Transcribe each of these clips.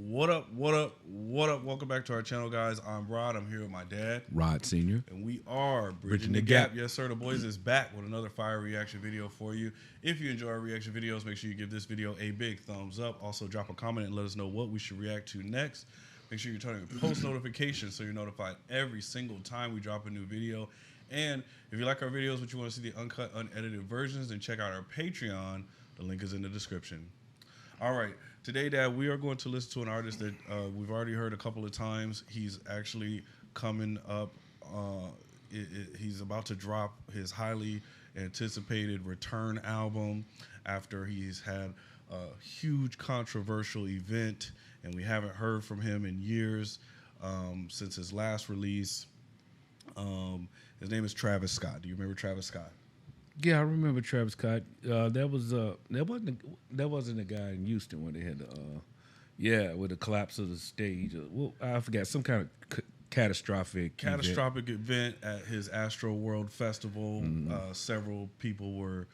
What up, what up, what up? Welcome back to our channel, guys. I'm Rod. I'm here with my dad. Rod Sr. And we are Bridging the Gap. Yes, sir. The boys is back with another fire reaction video for you. If you enjoy our reaction videos, make sure you give this video a big thumbs up. Also, drop a comment and let us know what we should react to next. Make sure you're turning on post notifications so you're notified every single time we drop a new video. And if you like our videos, but you want to see the uncut, unedited versions, then check out our Patreon. The link is in the description. All right. Today, Dad, we are going to listen to an artist that we've already heard a couple of times. He's actually coming up. He's about to drop his highly anticipated return album after he's had a huge controversial event, and we haven't heard from him in years since his last release. His name is Travis Scott. Do you remember Travis Scott? Yeah, I remember Travis Scott. That wasn't the guy in Houston when they had the with the collapse of the stage. Well, I forgot, some kind of catastrophic event at his Astro World Festival. Several people were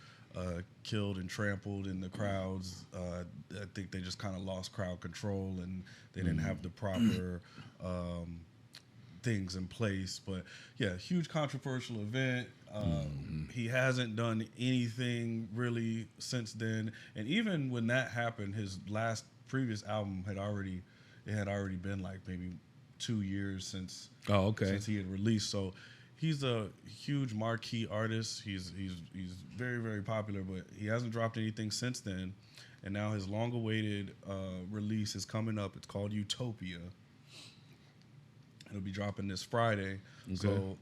killed and trampled in the crowds. I think they just kind of lost crowd control and they didn't have the proper things in place. But yeah, huge controversial event. He hasn't done anything really since then, and even when that happened, his previous album had already been like maybe 2 years since since he had released. So he's a huge marquee artist. He's very, very popular, but he hasn't dropped anything since then. And now his long-awaited release is coming up. It's called Utopia. It'll be dropping this Friday. Okay. So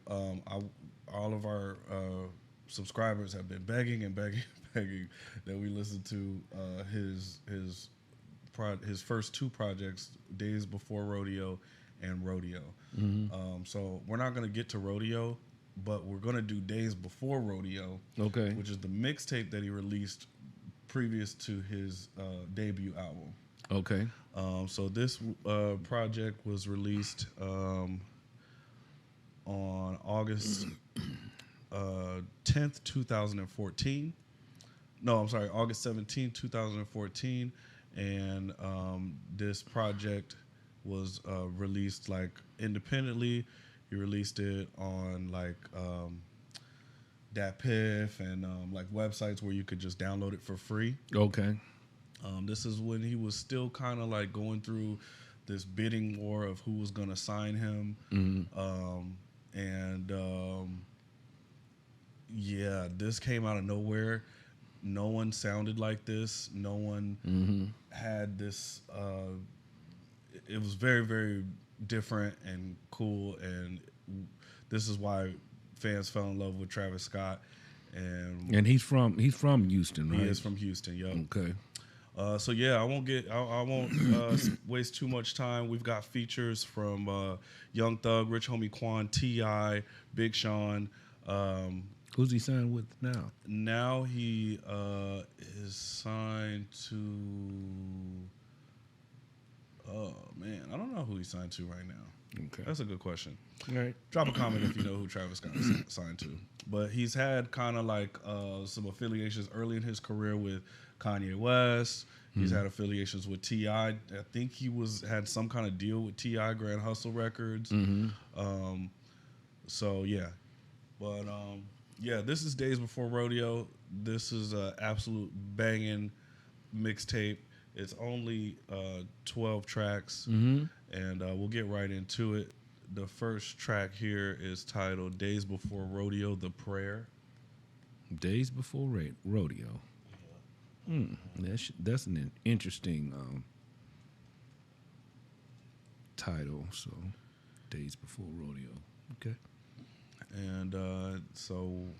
all of our subscribers have been begging that we listen to his first two projects, Days Before Rodeo and Rodeo. So we're not going to get to Rodeo, but we're going to do Days Before Rodeo, which is the mixtape that he released previous to his debut album. So this project was released on August 10th, 2014. No, I'm sorry, August 17th, 2014. And this project was released like independently. He released it on like DatPiff and like websites where you could just download it for free. This is when he was still kind of like going through this bidding war of who was going to sign him. Yeah, this came out of nowhere. No one sounded like this. No one had this. It was very, very different and cool, and this is why fans fell in love with Travis Scott. And he's from Houston, right? He is from Houston. Yep. So yeah, I won't waste too much time. We've got features from Young Thug, Rich Homie Quan, T.I., Big Sean. Who's he signed with now? Now he is signed to. Oh man, I don't know who he's signed to right now. That's a good question. All right. Drop a comment if you know who Travis Scott is signed to. But he's had kind of like some affiliations early in his career with Kanye West. He's had affiliations with T.I. I think he had some kind of deal with T.I. Grand Hustle Records. So yeah, but yeah, this is Days Before Rodeo. This is an absolute banging mixtape. It's only 12 tracks, and we'll get right into it. The first track here is titled Days Before Rodeo, The Prayer. Days Before Rodeo. That's an interesting title. So, Days Before Rodeo. Okay. And so,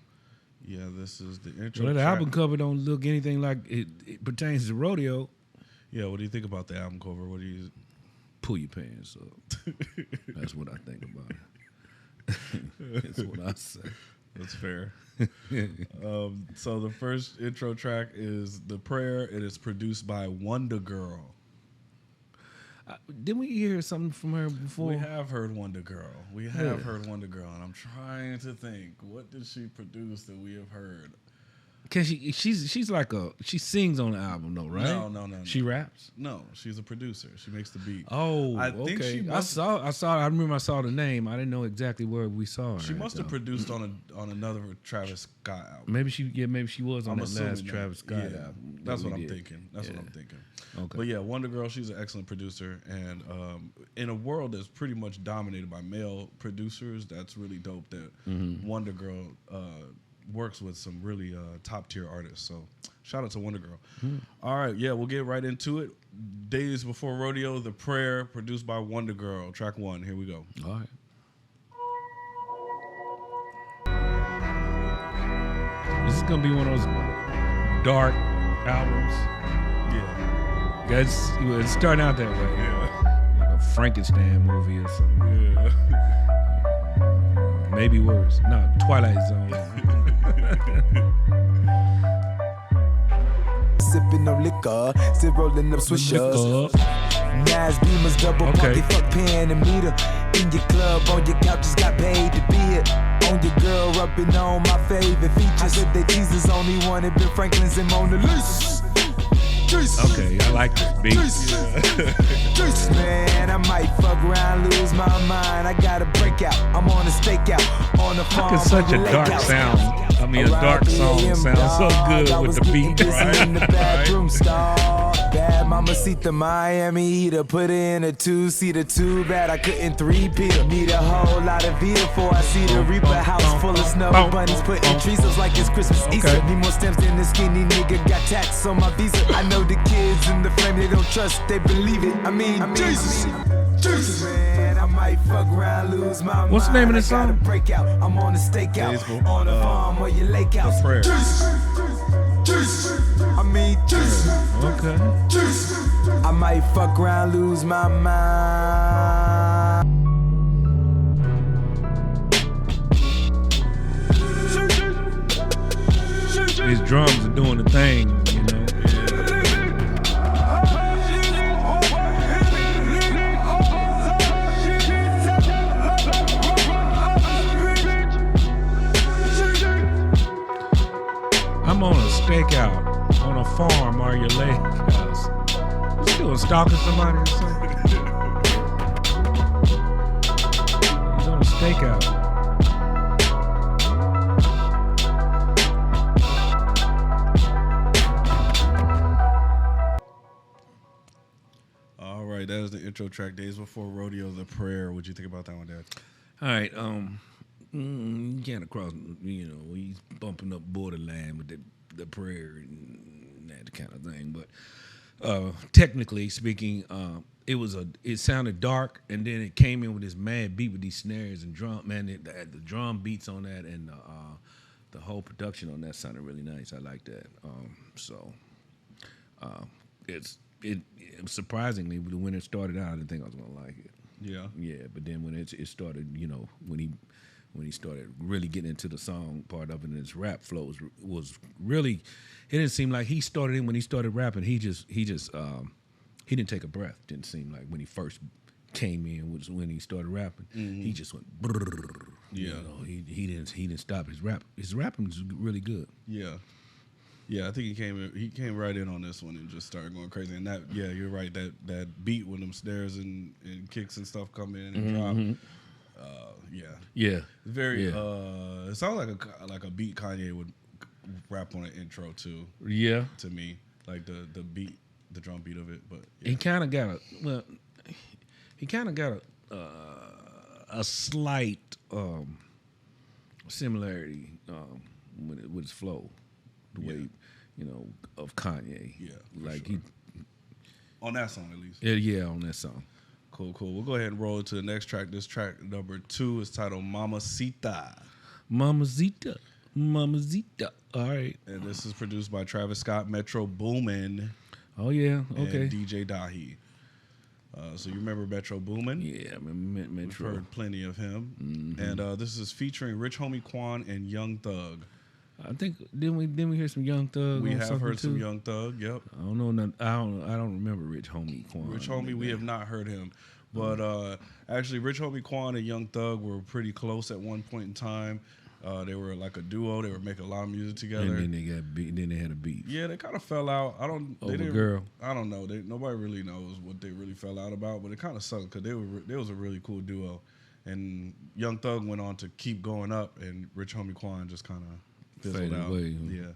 yeah, this is the intro. Well, the album cover don't look anything like it pertains to rodeo. Yeah, what do you think about the album cover? What do you pull your pants up? That's what I think about it. That's what I say. That's fair. So the first intro track is The Prayer. It is produced by Wonder Girl. Didn't we hear something from her before? We have heard Wonder Girl. And I'm trying to think, what did she produce that we have heard? Can she? She's like she sings on the album though, right? No. She raps. No, she's a producer. She makes the beat. Oh, I think okay. she I saw. I remember I saw the name. I didn't know exactly where we saw her. She must have produced on another Travis Scott album. Maybe she was on that last Travis Scott yeah, album. That's what I'm thinking. That's what I'm thinking. Okay. But yeah, Wonder Girl, she's an excellent producer, and in a world that's pretty much dominated by male producers, that's really dope that Wonder Girl works with some really top tier artists. So shout out to Wonder Girl. All right, yeah, we'll get right into it. Days Before Rodeo, The Prayer, produced by Wonder Girl. Track 1. Here we go. All right. This is gonna be one of those dark albums. Yeah. Guys, it's starting out that way. Yeah. Like a Frankenstein movie or something. Yeah. Maybe worse. No, Twilight Zone. Sipping no liquor, still rolling up swishers. Nice beamers, double pocket, fuck pen and meter. In your club, on your couch, just got paid to be it. On your girl, rubbing on my favorite features. I said that Jesus only wanted Ben Franklin's and Mona Lisa's. Okay, I like this beat. Man, I might fuck around, lose my mind. I got a breakout, I'm on a stakeout, on the farm. How can such a dark sound, I mean a dark song sound so good with the beat, right? In the bathroom stall. Bad Mamacita, Miami heater, put in a 2-seater, too bad I couldn't 3-peat. Need a whole lot of Vita before I see the Reaper. House full of snow bunnies, putting trees up like it's Christmas Easter. Need more stems than the skinny nigga, got tats on my visa. I know the kids in the frame, they don't trust, they believe it. I mean Jesus. Man, I might fuck around, lose my mind. What's the name of this song? Breakout. I'm on a stakeout, on the farm or your lake house. The Prayer. I mean Jesus. Okay. I might fuck around, lose my mind. These drums are doing the thing, you know. I'm on a stakeout on a farm or your lake house. You doing stalking somebody or something? He's on a stakeout. All right, that is the intro track. Days Before Rodeo, The Prayer. What'd you think about that one, Dad? All right, you can't cross, you know, he's bumping up borderline with the prayer and that kind of thing. But technically speaking, it sounded dark, and then it came in with this mad beat with these snares and drum. Man, the drum beats on that and the whole production on that sounded really nice. I like that. It surprisingly, when it started out, I didn't think I was gonna like it. Yeah. Yeah, but then when it started, you know, when he started really getting into the song part of it, and his rap flow was really, it didn't seem like he started in when he started rapping. He didn't take a breath. Didn't seem like when he first came in was when he started rapping. He just went. Brrr, Yeah. You know, he didn't stop his rap. His rapping was really good. Yeah. Yeah, I think he came right in on this one and just started going crazy. And that, yeah, you're right. That beat when them snares and kicks and stuff come in and drop. Yeah. Very. It sounds like a beat Kanye would rap on an intro too. Yeah. To me, like the beat, the drum beat of it. But yeah. He kind of got a slight similarity with his flow, the way, you know, of Kanye. Yeah, like sure. On that song at least. Yeah, on that song. Cool. We'll go ahead and roll to the next track. This track number 2 is titled Mamacita. Mamacita. All right. And this is produced by Travis Scott, Metro Boomin. Oh yeah. Okay. And DJ Dahi. So you remember Metro Boomin? Yeah, I remember Metro. We've heard plenty of him. Mm-hmm. And this is featuring Rich Homie Quan and Young Thug. I think didn't we hear some Young Thug? We on have something heard too? some Young Thug. Yep. I don't know. I don't remember Rich Homie Quan. Rich Homie, we have not heard him. But actually, Rich Homie Quan and Young Thug were pretty close at one point in time. They were like a duo. They were making a lot of music together. And then they got beat. Then they had a beef. Yeah, they kind of fell out. They didn't, girl. I don't know. Nobody really knows what they really fell out about, but it kind of sucked because they was a really cool duo. And Young Thug went on to keep going up, and Rich Homie Quan just kind of fizzled out. Away. Yeah,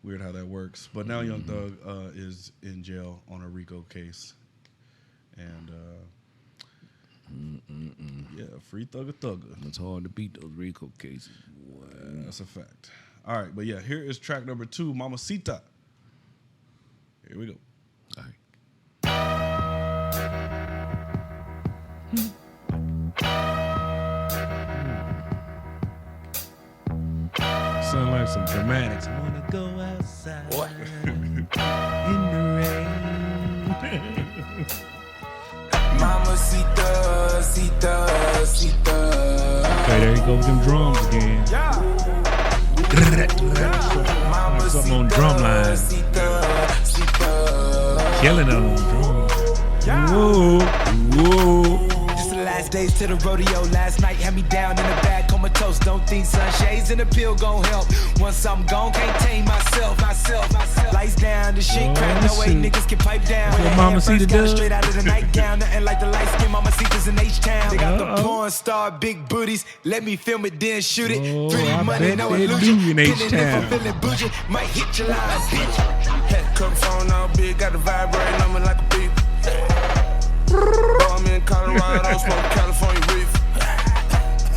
weird how that works. But now Young Thug is in jail on a RICO case, and yeah, free Thugger Thugger. It's hard to beat those RICO cases. Wow. Yeah, that's a fact. All right, but yeah, here is track number 2, Mamacita. Here we go. All right. Sound like some dramatics. I wanna go outside in the rain. Mamacita, Sita, Sita. Okay, there you go with them drums again. Something on drum line. Killing on drums. Whoa, whoa. Just the last days to the rodeo. Last night had me down in the bag, comatose. Don't think sunshades and a pill gon' help. Once I'm gone, can't tame myself. Lights down, the shit crack. No way niggas can pipe down. What Mamacita does? Straight out of the nightgown, nothing like the light skin Mamacitas in H-Town. They got the porn star, big booties. Let me film it, then shoot it. Oh, 3D I money, bet no they illusion. do in Feeling H-Town. if I'm feeling bougie, might hit your line, bitch. Had cup phone all big, got the vibrating on me like a beep. I'm in Colorado, smoke California reef.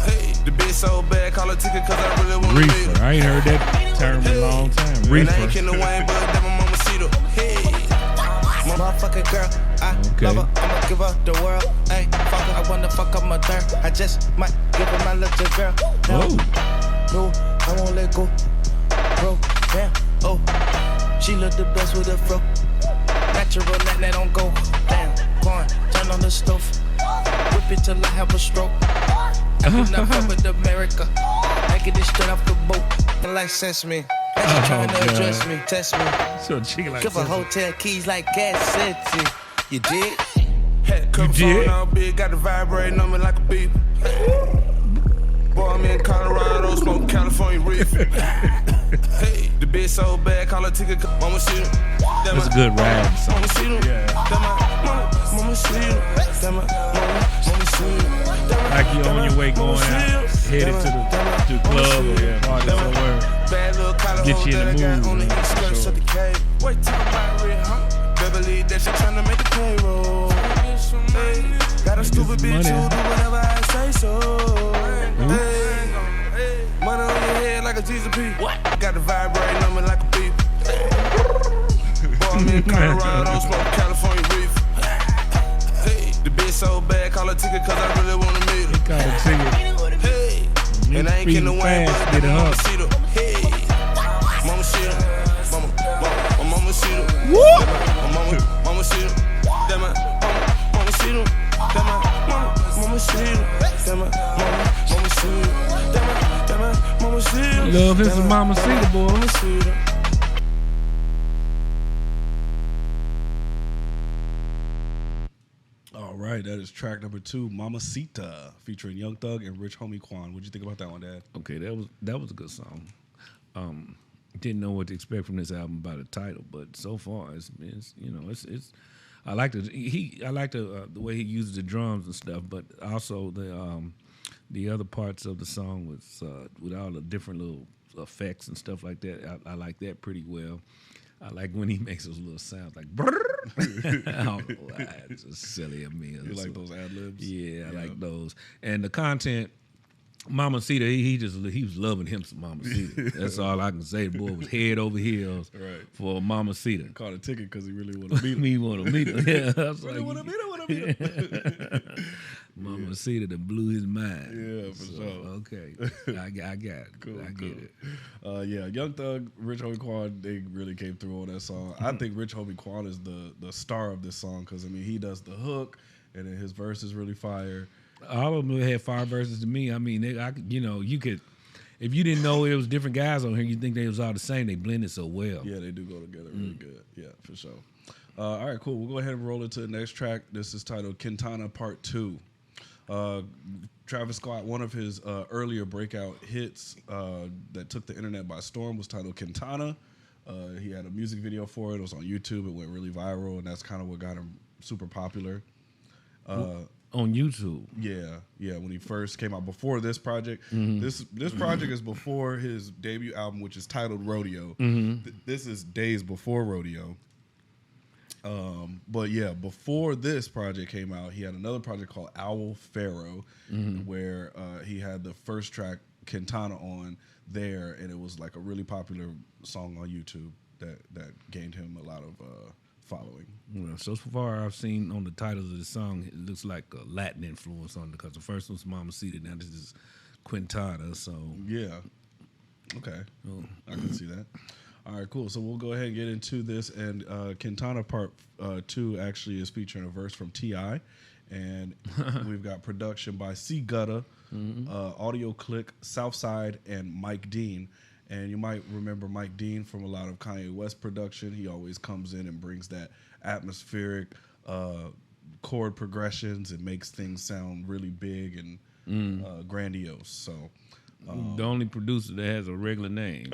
Hey, the bitch so bad, call a ticket cause I really want to meet Reefer. her. I ain't heard that term in a long time. And I ain't Reefer. in the way, but that my mama see her. Hey, my motherfucking girl, I Okay. love her, I'ma give her the world. Hey, fuck her, I wanna fuck up my third. I just might give her my little girl. Oh, No, I won't let go. Bro, damn, oh. She look the best with a fro. Natural, that don't go. Damn, corn, turn on the stove. Whip it till I have a stroke. I do not fuck with America. Making this straight off the boat. Like sesame. And she trying to God. address me, test me. so chicken like Give her that. hotel keys like Gas City. You did? Had cup did? phone all big, got the vibrating on me like a beep. Boy, I'm in Colorado, smoke California reef. Hey, the bitch so bad, call her ticket. Mama see her. That's a good rap song. Mama see her. Mama see her. Mama see her. Like you on your way going out, headed to the club or party somewhere. Bad little collar Get you in the that I got mood, on the man, east for skirts sure. of the cave. Wait, talk about real, huh? Beverly, that shit tryna make the payroll. Hey, got a stupid bitch money. who do whatever I say so. Hey, money on your head like a Jesus P. What? Got the vibrating on me like a beep. Boy, I'm in Colorado, smoke California reef. Hey, the bitch so bad, call her ticket cause I really wanna meet her. Call it ticket. Hey, and I ain't getting away, fast, but get it mama up. see her. Hey, mama see her. Mama see her. Mama see her. That my mama see her. That my mama see her. That my mama see her. That my mama see her. Love his Mamacita, boy. Mama see her. All right, that is track number 2, Mamacita, featuring Young Thug and Rich Homie Quan. What'd you think about that one, Dad? Okay, that was a good song. Didn't know what to expect from this album by the title, but so far it's I like the way he uses the drums and stuff, but also the other parts of the song with all the different little effects and stuff like that. I like that pretty well. I like when he makes those little sounds like brrr. I don't know why. It's just silly of me. You like those ad-libs? Yeah, I like those. And the content, Mamacita, he was loving him some Mamacita. That's all I can say. The boy was head over heels for Mamacita. Caught a ticket because he really wanted to meet him. Me want to meet him. Yeah, I was Really like, want to meet him. Mamacita that blew his mind. Yeah, for sure. Okay, I got it. Cool, I get it. Yeah, Young Thug, Rich Homie Quan, they really came through on that song. I think Rich Homie Quan is the star of this song because, I mean, he does the hook, and then his verse is really fire. All of them had 5 verses to me. I mean, you could, if you didn't know it was different guys on here, you think they was all the same. They blended so well. Yeah, they do go together really good. Yeah, for sure. All right, cool. We'll go ahead and roll into the next track. This is titled Quintana Pt.2. Travis Scott, one of his earlier breakout hits that took the internet by storm was titled Quintana. He had a music video for it. It was on YouTube. It went really viral, and that's kind of what got him super popular. On YouTube. Yeah. When he first came out, before this project, this project is before his debut album, which is titled Rodeo. This is days before Rodeo. But yeah, before this project came out, he had another project called Owl Pharaoh, where he had the first track Quintana on there, and it was like a really popular song on YouTube that gained him a lot of following. Well, so far I've seen on the titles of the song, it looks like a Latin influence on it, because the first one's Mamacita, now this is Quintana. So yeah, okay, I can see that. All right, cool. So we'll go ahead and get into this. And Quintana Part 2 actually is featuring a verse from T.I. And we've got production by C. Gutta, Audio Click, Southside, and Mike Dean. And you might remember Mike Dean from a lot of Kanye West production. He always comes in and brings that atmospheric chord progressions and makes things sound really big and grandiose. So the only producer that has a regular name.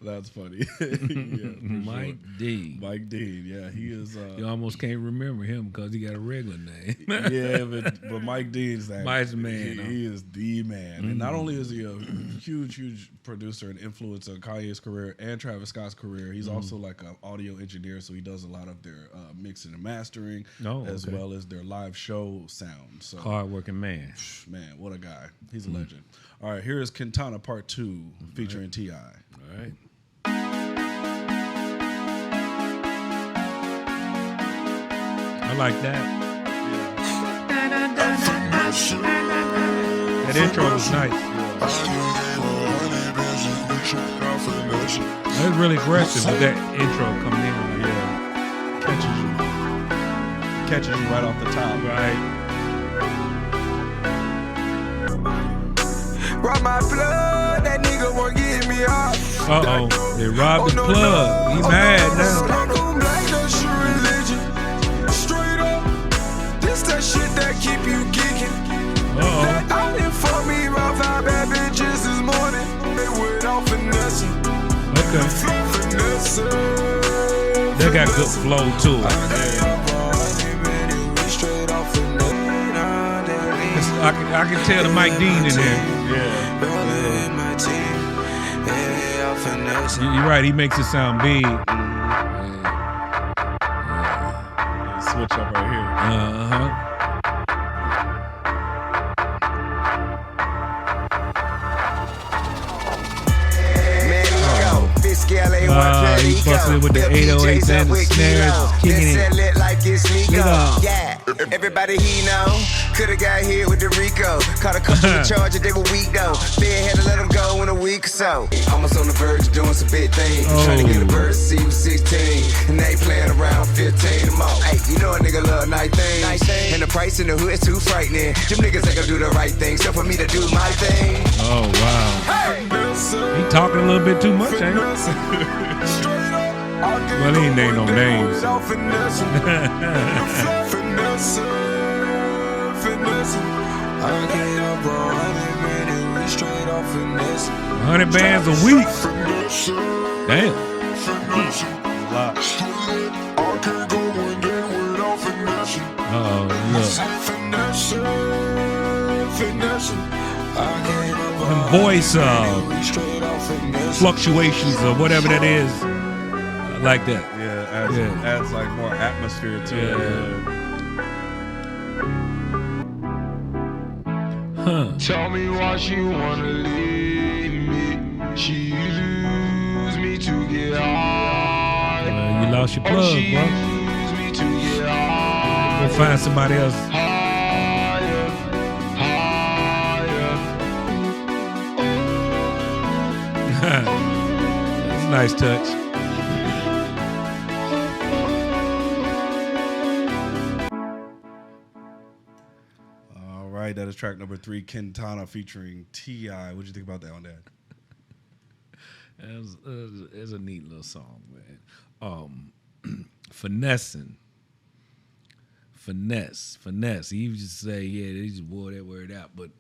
That's funny. Yeah, Mike Dean. Mike Dean, yeah, he is. You almost can't remember him because he got a regular name. Yeah, but Mike Dean's that. Mike's man. He is the man. And not only is he a huge producer and influence on Kanye's career and Travis Scott's career, he's also like an audio engineer, so he does a lot of their mixing and mastering, as well as their live show sound. So hard-working man. Man, what a guy. He's a legend. All right, here is Quintana Part 2 featuring T.I. All right. I like that. That intro was nice. That was really aggressive with that intro coming in. Yeah. Catches you right off the top. Right. Rob my blood, that nigga won't get me off. They robbed his plug. He mad now. Straight up, this that shit that keep you geeking. That island for me, my 5 bad bitches this morning. They went off finessing. Okay. They got good flow to it. I can tell the Mike Dean in there. You're right, he makes it sound big. Switch up right here. He's busting with the 808s and the snares, kicking it. Everybody he know coulda got hit with the Rico. Caught a couple of charges, they were weak though. Fed had to let them go in a week or so. Almost on the verge of doing some big things. Trying to get a bird seat with 16, and they playing around 15 or more. Hey, you know a nigga love nice things. And the price in the hood is too frightening. Them niggas ain't gonna do the right thing, so for me to do my thing. Oh wow, he talking a little bit too much, ain't he? Well, he ain't named no names. I can't up 100 bands a week. Damn. A lot. Look. And voice fluctuations or whatever that is. I like that. Yeah, adds like more atmosphere to it. Tell me why she wanna leave me. She used me to get high. You lost your plug, bro. Go find somebody else. That's a nice touch. That is track number 3, Quintana featuring T.I. What'd you think about that one, Dad? It's a neat little song, man. Finessing finesse. He used to say, yeah, they just wore that word out. But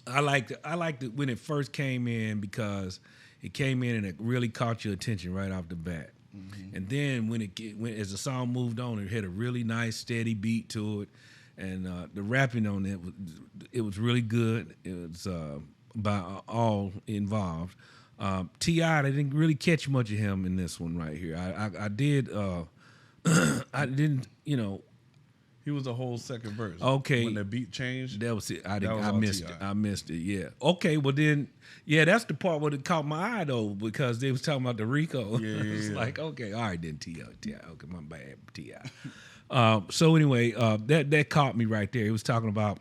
I liked it when it first came in because it came in and it really caught your attention right off the bat. Mm-hmm. And then when as the song moved on, it had a really nice steady beat to it, and the rapping on it was really good. It was by all involved. T.I., they didn't really catch much of him in this one right here. I did. I didn't. He was a whole second verse. Okay. When the beat changed. That was it. I missed it. T.I. I missed it, yeah. Okay, well then, yeah, that's the part where it caught my eye, though, because they was talking about the Rico. Yeah, It's like, okay, all right then, T.I. Okay, my bad, T.I. So anyway, that caught me right there. He was talking about,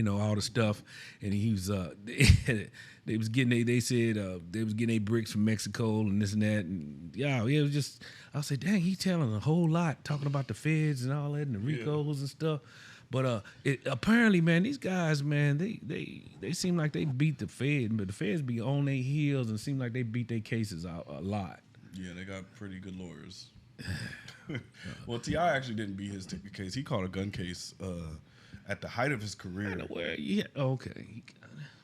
all the stuff, and he was, they was getting, they said they was getting their bricks from Mexico and this and that, and it was just, I was like, dang, he telling a whole lot, talking about the feds and all that, and the Ricos and stuff. But apparently, man, these guys, man, they seem like they beat the Fed, but the Feds be on their heels and seem like they beat their cases out a lot. Yeah, they got pretty good lawyers. Well, T.I. actually didn't beat his case. He caught a gun case at the height of his career. Okay.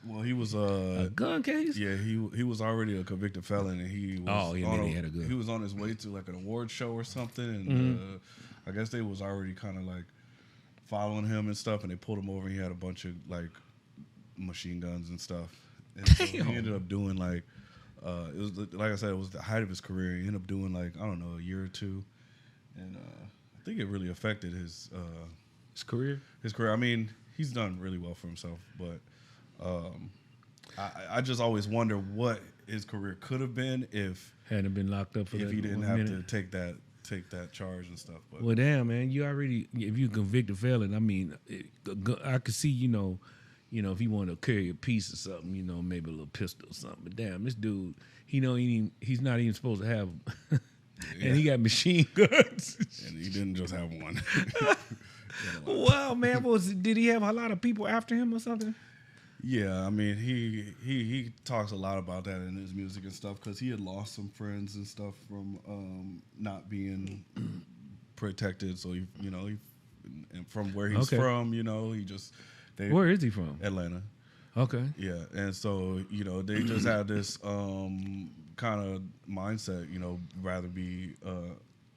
Well, he was A gun case? Yeah, he was already a convicted felon, and he was he had a gun. He was on his way to like an award show or something, and I guess they was already kind of like following him and stuff, and they pulled him over. And he had a bunch of like machine guns and stuff, and so he ended up doing like it was like I said, it was the height of his career. He ended up doing like I don't know a year or two, and I think it really affected his career. His career. I mean, he's done really well for himself, but. I just always wonder what his career could have been if hadn't been locked up for that. If he didn't have to take that charge and stuff. But well, damn, man, you already if you convicted felon, I mean, I could see if he wanted to carry a piece or something, maybe a little pistol or something. But damn, this dude, he's not even supposed to have them. And he got machine guns. And he didn't just have one. Wow, man, did he have a lot of people after him or something? Yeah, I mean, he talks a lot about that in his music and stuff because he had lost some friends and stuff from not being protected. So he and from where he's from, he just where is he from? Atlanta. Okay. Yeah, and so they just had this kind of mindset, rather be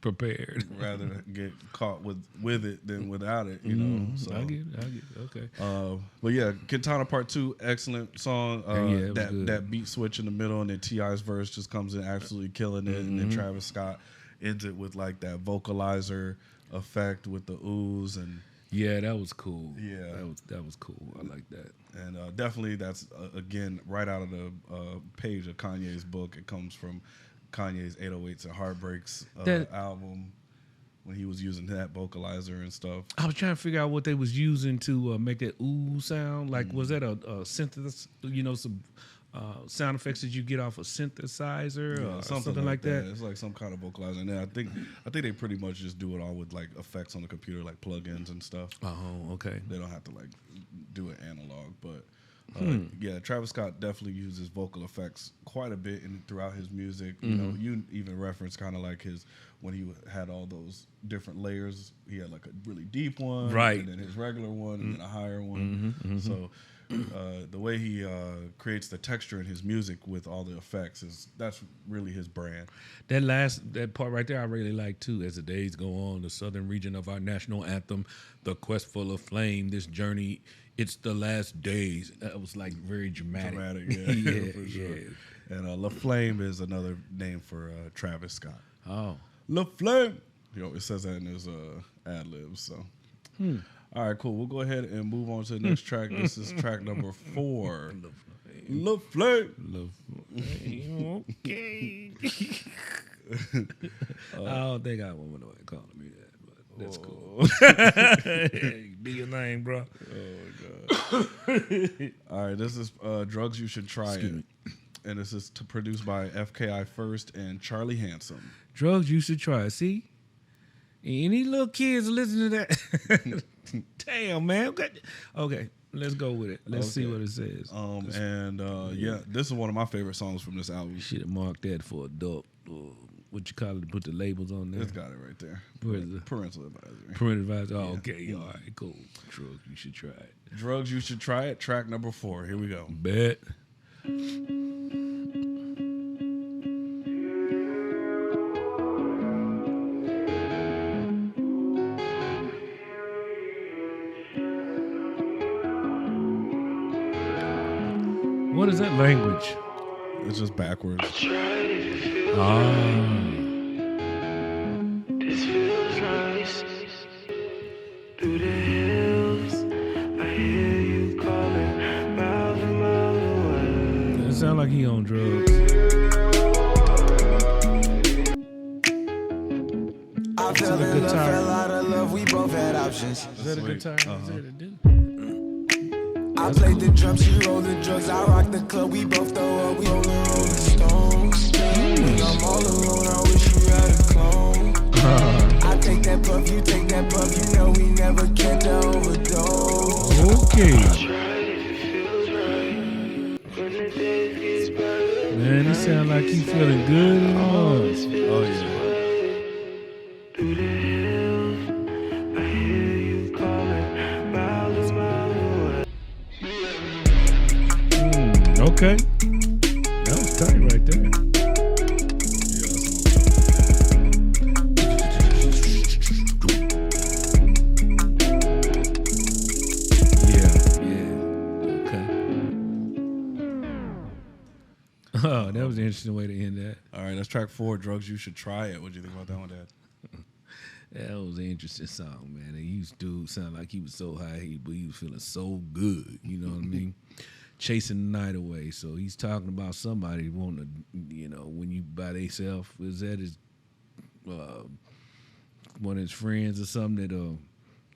prepared, rather get caught with it than without it, So I get it. Okay. But yeah, Quintana Pt.2, excellent song. That beat switch in the middle, and then T.I.'s verse just comes in absolutely killing it, and then Travis Scott ends it with like that vocalizer effect with the ooze and. Yeah, that was cool. Yeah, that was cool. I like that. And definitely, that's again right out of the page of Kanye's book. It comes from Kanye's 808s and Heartbreaks album when he was using that vocalizer and stuff. I was trying to figure out what they was using to make that ooh sound. Like, was that a synthesis? Some sound effects that you get off a synthesizer or something like that. It's like some kind of vocalizer. And I think they pretty much just do it all with like effects on the computer, like plugins and stuff. Oh, okay. They don't have to like do it analog, but. Yeah, Travis Scott definitely uses vocal effects quite a bit throughout his music. You even reference kind of like his when he had all those different layers. He had like a really deep one, right, and then his regular one, and then a higher one. So the way he creates the texture in his music with all the effects that's really his brand. That part right there I really like too. As the days go on, the southern region of our national anthem, the quest full of flame, this journey. It's the last days. That was like very dramatic. Yeah, for sure. And La Flame is another name for Travis Scott. Oh, La Flame. It says that in his ad libs. So, all right, cool. We'll go ahead and move on to the next track. This is track number 4. La Flame. Okay. I don't think I want to call me that. That's cool. Be your name, bro. Oh, my God. All right, this is Drugs You Should Try It. And this is produced by FKI First and Charlie Handsome. Drugs You Should Try It. See? Any little kids listen to that? Damn, man. Okay, let's go with it. Let's see what it says. Yeah, this is one of my favorite songs from this album. You should have marked that for adult. what you call it, put the labels on there. It's got it right there. Where is it? Parental advisory. Parental advisory. Oh, okay. All right, cool. Drugs, you should try it. Drugs, you should try it. Track number 4. Here we go. Bet. What is that language? It's just backwards. Ah. This feels nice. Through the hills, I hear you calling miles and miles away. It sounds like he on drugs. I fell in love, fell out of love, we both had options. Is that a guitar? Is that a dude? I played the drums, she rolled the drugs, I rocked the club, we both throw up, we rolling Rolling Stones. When I'm all alone, I wish you had a clone. I take that puff, you take that puff, you know we never get to overdose. Okay. Man, Man, he sound like he feeling good in the lungs. Oh, yeah. through the hills, I hear you calling miles and miles away. Okay. That was tight right there. Yeah. Okay. Oh, that was an interesting way to end that. All right, that's track 4. Drugs, you should try it. What do you think about that one, Dad? That was an interesting song, man. He used to sound like he was so high, but he was feeling so good. You know what I mean? Chasing the night away. So he's talking about somebody wanting to, you know, when you by themselves, is that his one of his friends or something that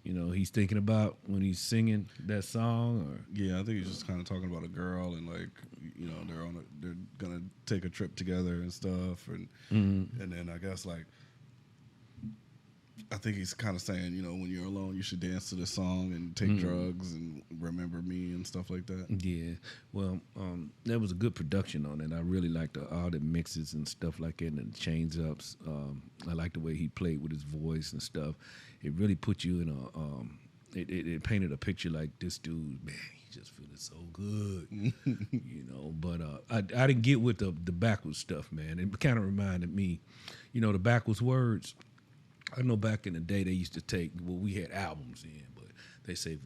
you know, he's thinking about when he's singing that song? Or Yeah, I think he's just kind of talking about a girl and like, you know, they're gonna take a trip together and stuff, and and then I guess like I think he's kind of saying, you know, when you're alone, you should dance to this song and take drugs and remember me and stuff like that. yeah, well, there was a good production on it. I really liked all the mixes and stuff like that, and the change ups. I like the way he played with his voice and stuff. It really put you in a. It painted a picture like this dude, man. He just feeling so good, you know. But I didn't get with the backwards stuff, man. It kind of reminded me, you know, the backwards words. I know back in the day they used to take, well, we had albums in, but they say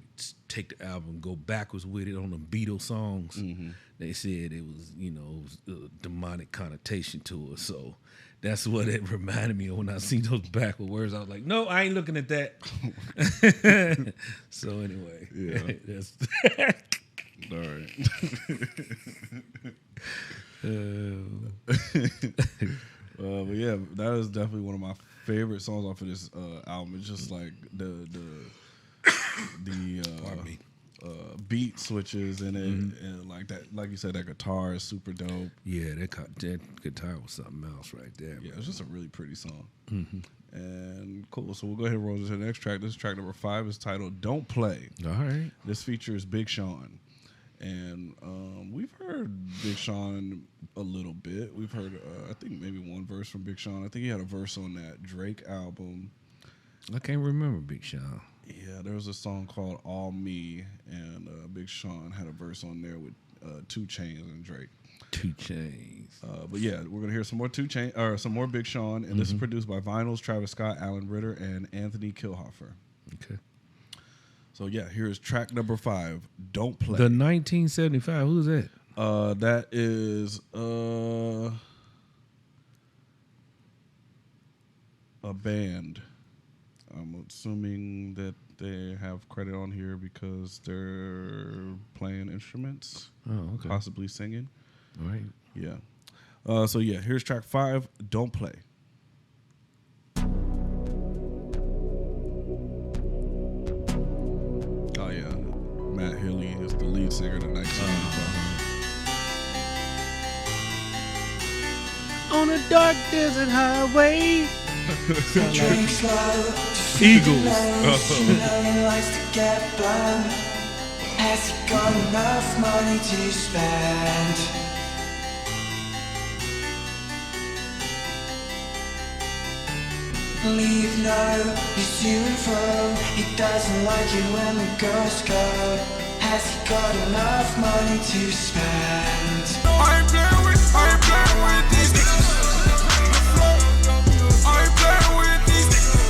take the album, go backwards with it on the Beatles songs. They said it was, you know, it was a demonic connotation to it. So that's what it reminded me of when I seen those backward words. I was like, no, I ain't looking at that. So anyway, Yeah. that's All right. But yeah, that is definitely one of my favorite songs off of this album. It's just like the beat switches in it, and like that, like you said, that guitar is super dope. yeah, that guitar was something else right there. Yeah, it's just a really pretty song. And cool. So we'll go ahead and roll into the next track. This is track number 5. It's titled "Don't Play." All right. This features Big Sean. And we've heard Big Sean a little bit. We've heard, I think, maybe one verse from Big Sean. I think he had a verse on that Drake album. I can't remember Big Sean. Yeah, there was a song called All Me, and Big Sean had a verse on there with 2 Chainz and Drake. 2 Chainz. But yeah, we're gonna hear some more some more Big Sean, and this is produced by Vinyls, Travis Scott, Alan Ritter, and Anthony Kilhofer. Okay. So yeah, here's track number 5. Don't Play. The 1975. Who's that? That is a band. I'm assuming that they have credit on here because they're playing instruments, Oh, okay. possibly singing. All right. Yeah. So yeah, here's track 5. Don't Play. Oh yeah, Matt Healy is the lead singer of 1985. On a dark desert highway. Eagles. Likes to get blunt. Has he got enough money to spend? leave no, he's to and fro. He doesn't like it when the girls go. Has he got enough money to spend? I ain't playing with these niggas. I ain't playing with these niggas.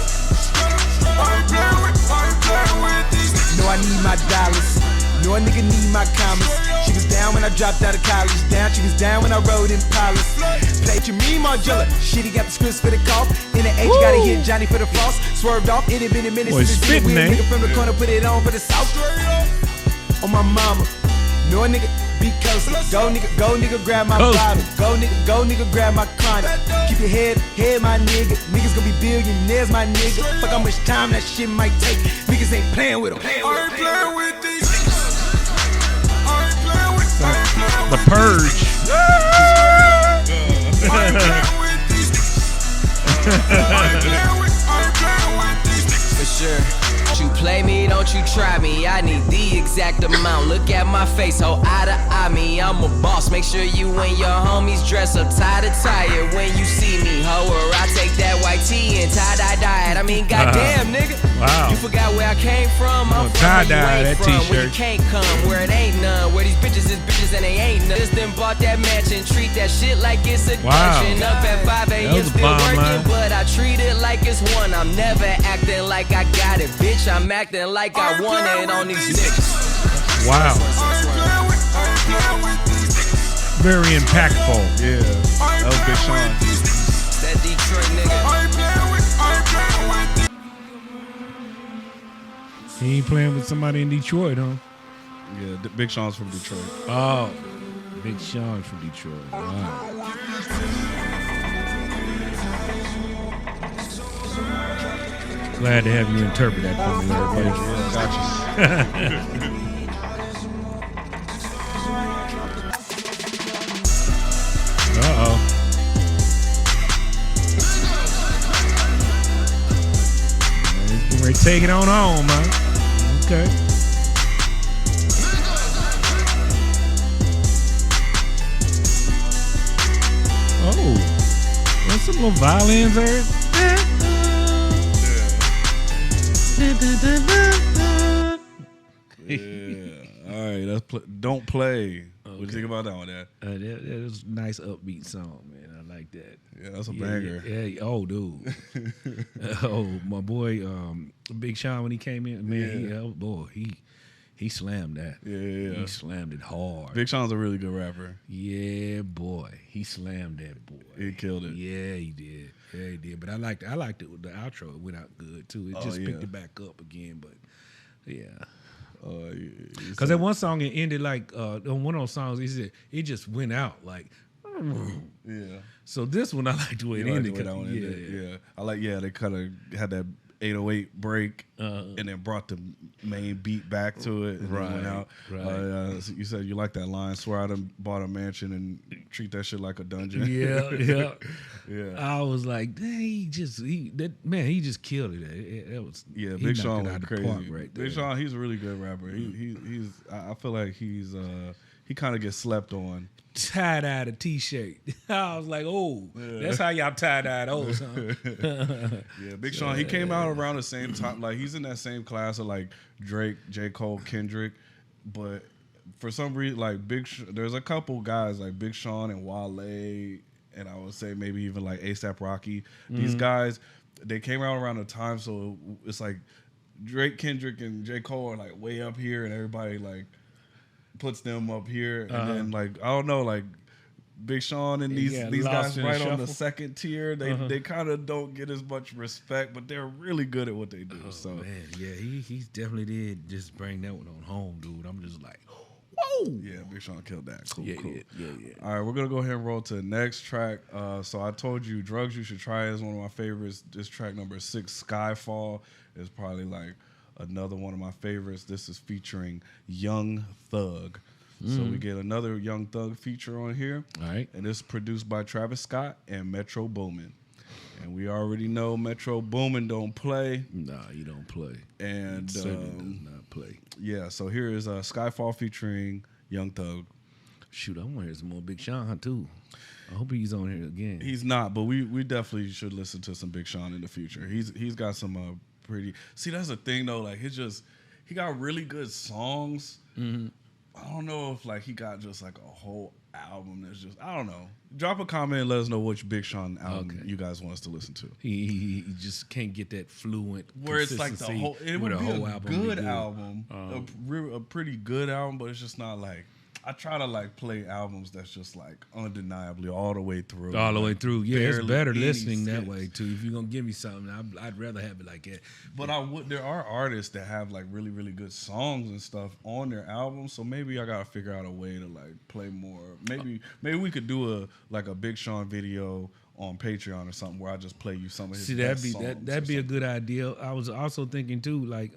I ain't playing with these niggas. Know I need my dollars. Know a nigga need my commas. She was down when I dropped out of college. Down, she was down when I rode in Palace. Played to me, Margilla. Shit, he got the scripts for the cough. In the age, gotta hit Johnny for the floss. Swerved off, it had been a minute Boy, since spittin', we man. nigga from the corner put it on for the south. On my mama. Know a nigga be coasting. Go nigga, grab my bottle. Go nigga, grab my chronic. Keep your head, my nigga. Niggas gonna be billionaires, my nigga. Fuck how much time that shit might take. Niggas ain't playing with them. I ain't playing with these niggas. The Purge. For sure. You play me, don't you try me. I need the exact amount. Look at my face, ho, eye to eye me. I'm a boss. Make sure you and your homies dress up tie to tie when you see me, ho. Or I take that white tee and tie-dye dye it. I mean, goddamn, nigga. Wow. You forgot where I came from. I'm from tie-dye where you ain't that from. Where t-shirt. you can't come, where it ain't none. Where these bitches is bitches and they ain't none. Just then bought that mansion, treat that shit like it's a Wow. dungeon. Up at 5 That a.m. was a still bomb working, line. but I treat it like it's one. I'm never acting like I got it, bitch. I'm acting like I want it on these niggas. Wow. Very impactful. Yeah, that was Big Sean. That Detroit nigga. He ain't playing with somebody in Detroit, huh? Yeah, Big Sean's from Detroit. Oh, Big Sean from Detroit. Wow. Glad to have you interpret that for me, Larry. Yeah, gotcha. Uh-oh. He's ready to take it on home, man. Okay. Oh. There's some little violins there. Yeah. All right, Don't Play. What do you think about that one, Dad? That was a nice upbeat song, man. I like that. Yeah, that's a banger. Yeah. Oh, dude. Oh, my boy, Big Sean, when he came in, man, he slammed that. Yeah. He slammed it hard. Big Sean's a really good rapper. Yeah, boy. He slammed that boy. He killed it. Yeah, he did. Yeah, he did. But I liked it with the outro. It went out good too. It just picked it back up again. But yeah. Because that one song it ended like on one of those songs, he said it just went out like. Yeah. So this one I like the way it ended. Yeah. I like. Yeah, they kind of had that 808 break and then brought the main beat back to it and then went out. Right. So you said you like that line. Swear I done bought a mansion and treat that shit like a dungeon. Yeah. Yeah. I was like, dang, he just killed it. That was Big Sean went crazy. Right there. Big Sean, he's a really good rapper. I feel like he kind of gets slept on. Tie-dye the t-shirt. I was like, oh, that's how y'all tie-dye those, huh? Yeah, Big Sean, he came out around the same time. Like, he's in that same class of, like, Drake, J. Cole, Kendrick. But for some reason, like, there's a couple guys, like Big Sean and Wale, and I would say maybe even, like, A$AP Rocky. These guys, they came out around the time, so it's like Drake, Kendrick, and J. Cole are, like, way up here, and everybody, like, puts them up here, and then like I don't know, like Big Sean and these guys right on the second tier, they kind of don't get as much respect, but they're really good at what they do. So man, yeah, he definitely did just bring that one on home, dude. I'm just like, whoa, yeah, Big Sean killed that. Cool. Yeah. All right, we're gonna go ahead and roll to the next track. So I told you, Drugs You Should Try is one of my favorites. This track number 6, Skyfall, is probably like another one of my favorites. This is featuring Young Thug. So we get another Young Thug feature on here. All right. And it's produced by Travis Scott and Metro Boomin. And we already know Metro Boomin don't play. Nah, you don't play. And He certainly does not play. Yeah, so here is Skyfall featuring Young Thug. Shoot, I want to hear some more Big Sean too. I hope he's on here again. He's not, but we definitely should listen to some Big Sean in the future. He's got some pretty. See, that's the thing though. Like he got really good songs. Mm-hmm. I don't know if like he got just like a whole album that's just. I don't know. Drop a comment and let us know which Big Sean album you guys want us to listen to. He just can't get that fluent where it's like the whole. It would be a good album, a pretty good album, but it's just not like. I try to like play albums that's just like undeniably all the way through. All the way through. Yeah, it's better listening skits. that way too. If you're gonna give me something, I'd rather have it like that. But there are artists that have like really, really good songs and stuff on their albums. So maybe I gotta figure out a way to like play more. Maybe we could do a Big Sean video on Patreon or something where I just play you some of his best songs. That'd be a good idea. I was also thinking too, like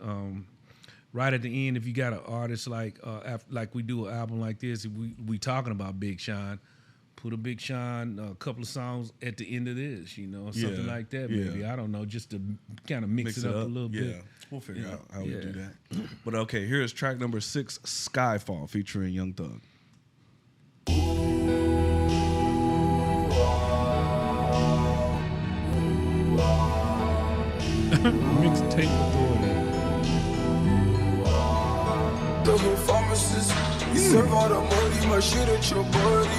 right at the end, if you got an artist like we do an album like this, if we talking about Big Sean, put a Big Sean, a couple of songs at the end of this, something like that. Maybe I don't know, just to kind of mix it up a little bit. Yeah, we'll figure out how we do that. But okay, here is track number 6, Skyfall, featuring Young Thug. Mixtape authority. The whole pharmacist, you serve all the money, my shit at your body.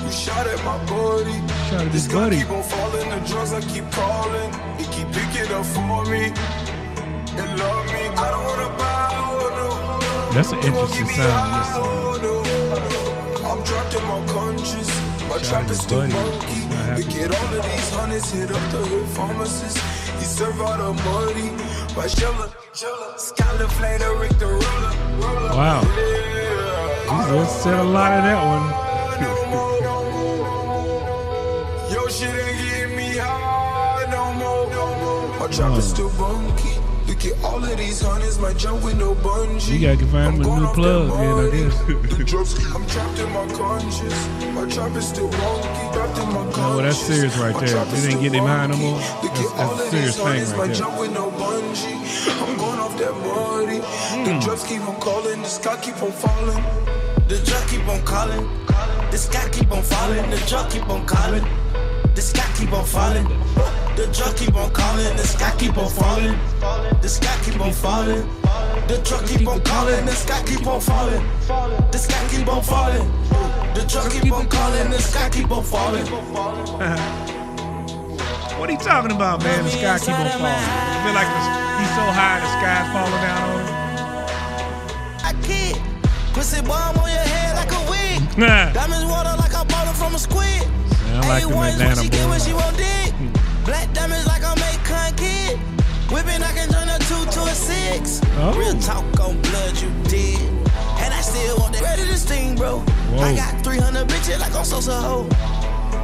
You shot at my body. Shot at his This guy buddy. keep on falling, the drugs I keep calling. He keep picking up for me. And love me, I don't wanna bow, no. That's an interesting sound. This song. Oh, no. I'm trapped in my conscience. My Shot trap at is his still buddy. monkey. He's not happy. We get all of these hundreds, hit up the hood pharmacist. He serve all the money. My chiller, Skylar Flame, the Rick the Roller. Wow. Yeah. He just said a lot of that one. Yo, shit ain't getting me high no more. My trap is still bunky. Look at all of these hundreds, my jump with no bungee. You gotta find him a new plug, man, I guess. The drugs, I'm trapped in my conscience. My trap is still wonky, trapped in my conscience. well, that's serious right My there. trap It is ain't still getting him high no wonky. more. Look That's at all a of serious these thing hundreds, right my there. jump with no bungee. I'm going off that money. The drugs keep on calling, the sky keep on falling. The drug keep on calling. The sky keep on falling. The drug keep on calling. The sky keep on falling. The drug keep on calling. The sky keep on falling. The sky keep on falling. The drug keep on calling. The sky keep on falling. The sky keep on falling. The drug keep on calling. The sky keep on falling. What are you talking about, man? The sky keep on falling. I feel like he's so high, the sky's falling down on him. I kid. Pussy bomb on your head like a wig. Nah. Diamonds water like a bottle from a squid. I like them A1's Atlanta what she get when boys. she won't dig. Black diamonds like I'm a cunt kid. Whipping, I can turn a 2 to a 6. Oh. Real talk on blood, you did. And I still want that ready to sting, bro. Whoa. I got 300 bitches like I'm Sosa Ho.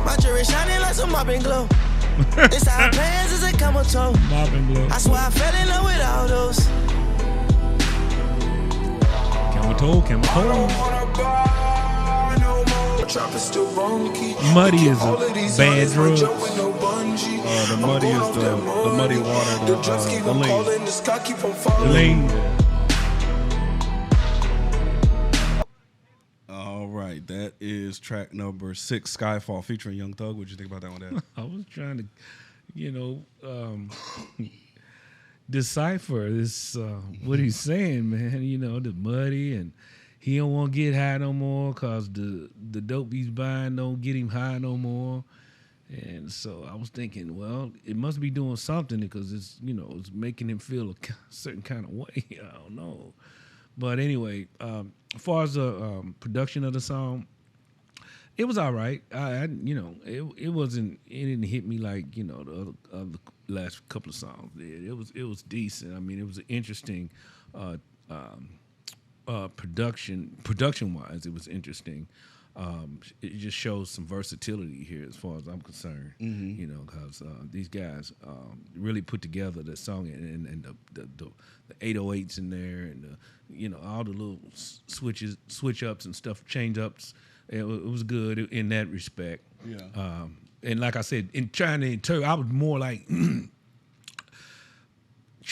My jewelry shining like some mopping glow. This our plans is a comatose. Mopping blow. I swear I fell in love with all those. Chemical. Trap is still wonky. Muddy is All a of these bad hundreds, my drug. jump with no bungee. The I'm muddy going is off the that muddy money. water, The drugs keep the on lean. calling, the sky keep on falling. Lean. All right, that is track number 6, Skyfall, featuring Young Thug. What'd you think about that one, Dad? I was trying to, decipher this, what he's saying, man. The muddy, and he don't want to get high no more because the dope he's buying don't get him high no more. And so I was thinking, well, it must be doing something because it's making him feel a certain kind of way. I don't know. But anyway, as far as the production of the song, it was all right. It wasn't. It didn't hit me like the other last couple of songs did. It was decent. I mean, it was an interesting production wise. It was interesting. It just shows some versatility here, as far as I'm concerned. Because these guys really put together the song and the 808s in there, and all the little switch ups and stuff, change ups. It was good in that respect. Yeah. And like I said, in trying to interpret, I was more like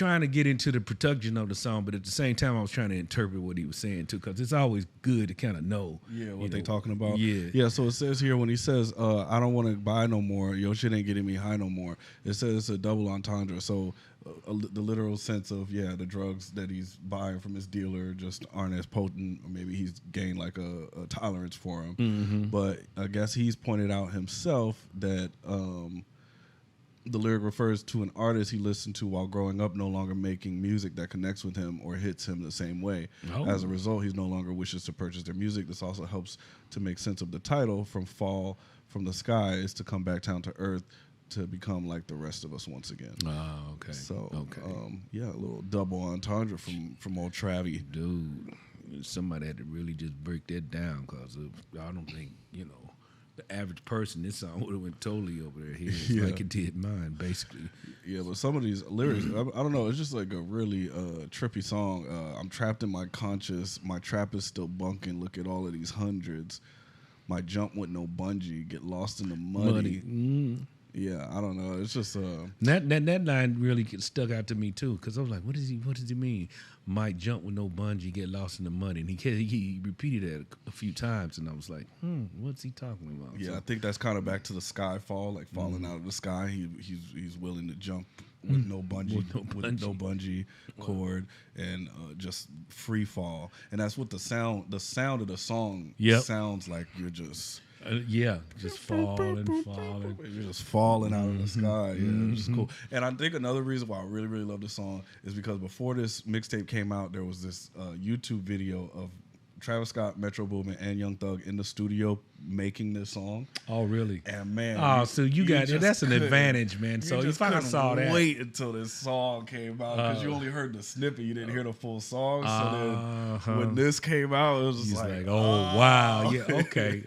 trying to get into the production of the song, but at the same time, I was trying to interpret what he was saying too, because it's always good to kind of know. Yeah, what they talking about. Yeah. Yeah, so it says here when he says, I don't want to buy no more, your shit ain't getting me high no more. It says it's a double entendre. So the literal sense of, the drugs that he's buying from his dealer just aren't as potent, or maybe he's gained like a tolerance for them. Mm-hmm. But I guess he's pointed out himself that the lyric refers to an artist he listened to while growing up, no longer making music that connects with him or hits him the same way. Oh. As a result, he no longer wishes to purchase their music. This also helps to make sense of the title, From Fall from the Sky, is to come back down to earth to become like the rest of us once again. Oh, okay. So, okay. A little double entendre from old Travie. Dude, somebody had to really just break that down, because I don't think, the average person, this song would have went totally over their heads like it did mine, basically. Yeah, but some of these lyrics, I don't know, it's just like a really trippy song. I'm trapped in my conscious, my trap is still bunking, look at all of these hundreds. My jump with no bungee, get lost in the muddy. Yeah, I don't know. It's just that line really stuck out to me too, because I was like, what does he mean? Might jump with no bungee, get lost in the mud, and he repeated that a few times, and I was like, what's he talking about? Yeah, I think that's kind of back to the sky fall, like falling out of the sky. He's willing to jump with no bungee, with no bungee cord, and just free fall, and that's what the sound of the song sounds like. You're just. Just falling. You're just falling out of the sky. Yeah, it's just cool. And I think another reason why I really, really love this song is because before this mixtape came out, there was this YouTube video of Travis Scott, Metro Boomin, and Young Thug in the studio making this song. Oh, really? And man, so you got it. That's an advantage, man. So you finally saw that. Wait until this song came out, because you only heard the snippet, you didn't hear the full song. So then when this came out, it was just like, oh wow, yeah, okay.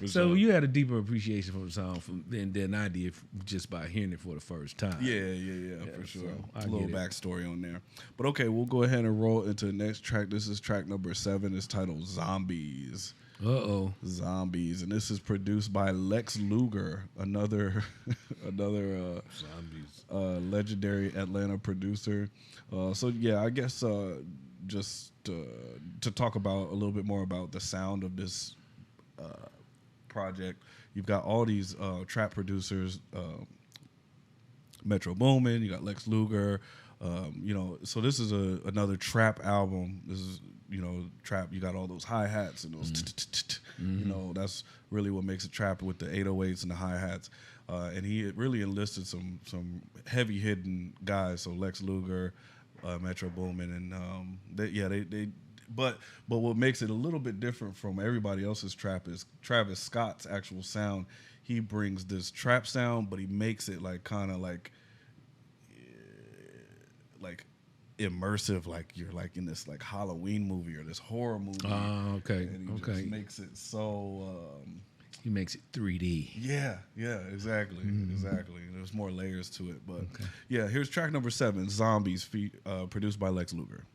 So sure. you had a deeper appreciation for the song than I did just by hearing it for the first time. Yeah, for sure. So A little backstory on there. But okay, we'll go ahead and roll into the next track. This is track number 7. It's titled Zombies. Zombies, and this is produced by Lex Luger, another legendary Atlanta producer. I guess just to talk about a little bit more about the sound of this project, you've got all these trap producers, Metro Boomin, you got Lex Luger, so this is another trap album. This is trap. You got all those hi hats and those, that's really what makes it trap, with the 808s and the hi hats. And he really enlisted some heavy hitting guys. So Lex Luger, Metro Boomin, and But what makes it a little bit different from everybody else's trap is Travis Scott's actual sound. He brings this trap sound, but he makes it like kind of like immersive, like you're like in this like Halloween movie or this horror movie. Okay. And he just makes it so. He makes it 3D. Yeah, exactly. There's more layers to it, but here's track number 7, Zombies, produced by Lex Luger.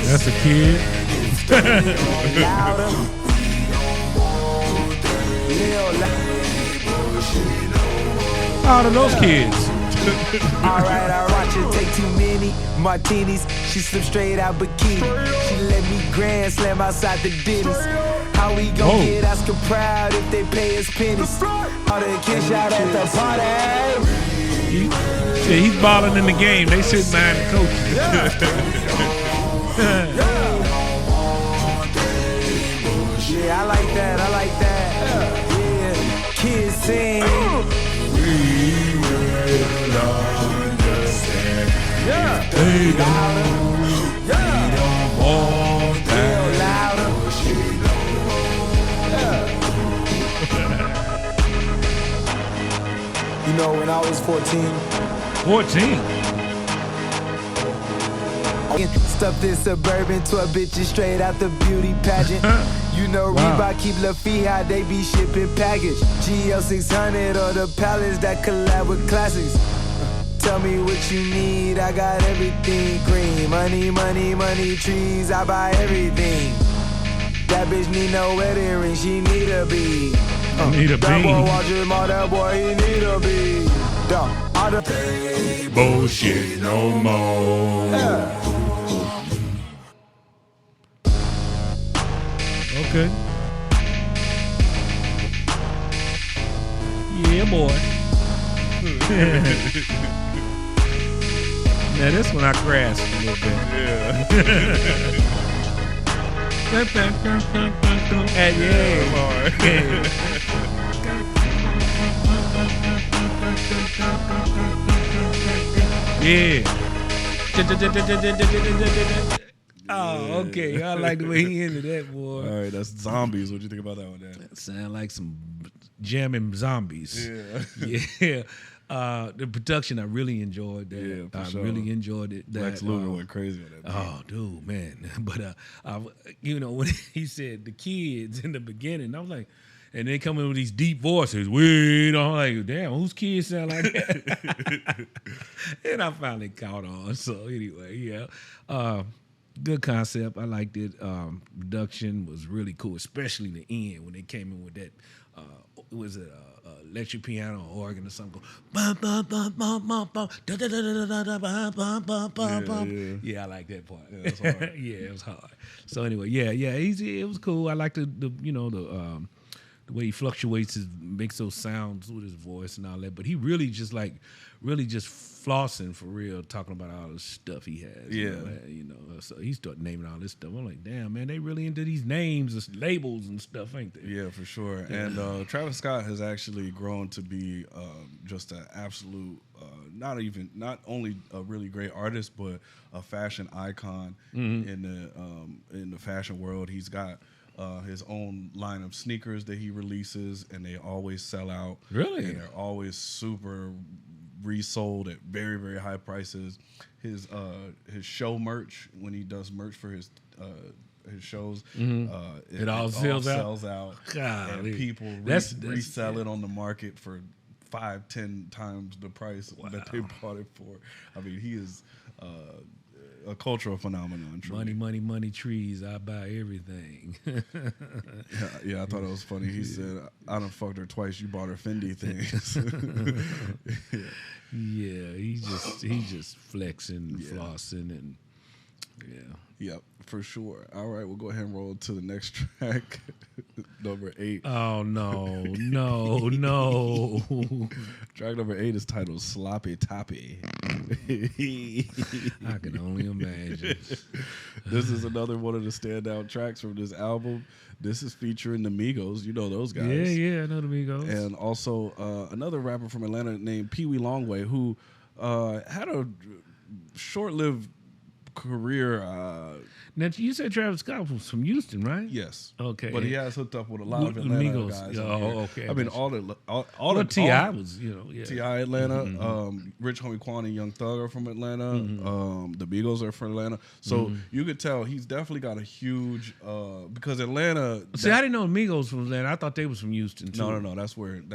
That's a kid. Out of those kids. Alright, I watch her take too many martinis. She slipped straight out bikini. She let me grand slam outside the Denny's. How we gon' get Oscar proud if they pay us pennies? All the kids out at the party. He's balling in the game. They sit behind the coach. Yeah, I like that. Yeah, kids sing. We will understand. Yeah. They don't. Yeah. We don't want that. Louder. You know, when I was 14. Stuffed in Suburban, 12 bitches straight out the beauty pageant. You know, Reebok keep La Fija, they be shipping package. GL 600 or the Palace that collab with classics. Tell me what you need, I got everything green. Money, trees, I buy everything. That bitch need no wedding ring, she need a bead. Need a That boy bean. watch him all, that boy he need a bead. I done Bullshit no more. Okay. Yeah, boy. Now this one I crashed a little bit. Yeah. Oh, okay. I like the way he ended that, boy. All right, that's Zombies. What do you think about that one, Dan? Sound like some jamming zombies. Yeah. The production I really enjoyed that. Yeah, for I sure. really enjoyed it. That, Lex Luger went crazy on that. Oh, dude, man. But you know, when he said the kids in the beginning, I was like, and they come in with these deep voices. Wait, I'm like, damn, whose kids sound like that? And I finally caught on. So anyway, yeah. Good concept. I liked it. Production was really cool, especially the end when they came in with that. Was it electric piano or organ or something? Yeah, I like that part. Yeah, that's hard. Yeah, it was hard. So anyway, yeah, easy. It was cool. I like the way he fluctuates, makes those sounds with his voice and all that. But he really just flossing for real, talking about all the stuff he has. Yeah. So he started naming all this stuff. I'm like, damn, man, they really into these names and labels and stuff, ain't they? Yeah, for sure. And Travis Scott has actually grown to be just an absolute, not only a really great artist, but a fashion icon in the fashion world. He's got his own line of sneakers that he releases, and they always sell out. Really? And they're always super resold at very, very high prices. His show merch, when he does merch for his shows, it all sells out. God, and people resell it on the market for 5-10 times the price that they bought it for. I mean, he is a cultural phenomenon. Truly. Money, trees. I buy everything. Yeah, I thought it was funny. He said, "I done fucked her twice. You bought her Fendi things." Yeah, he just flexing, flossing, and Yep, for sure. All right, we'll go ahead and roll to the next track, number 8. Oh no! Track number 8 is titled "Sloppy Toppy." I can only imagine. This is another one of the standout tracks from this album. This is featuring the Migos. You know those guys. Yeah, I know the Migos. And also another rapper from Atlanta named Pee Wee Longway, who had a short-lived career. Now you said Travis Scott was from Houston, right? Yes. Okay. But he has hooked up with a lot of The Atlanta Migos. guys. Oh, on here. okay. I mean, all Well, the T.I. was, yeah. T.I. Atlanta, Rich Homie Quan and Young Thug are from Atlanta. The Migos are from Atlanta. So you could tell he's definitely got a huge because Atlanta. See, I didn't know Migos from Atlanta. I thought they was from Houston too. No. That's where they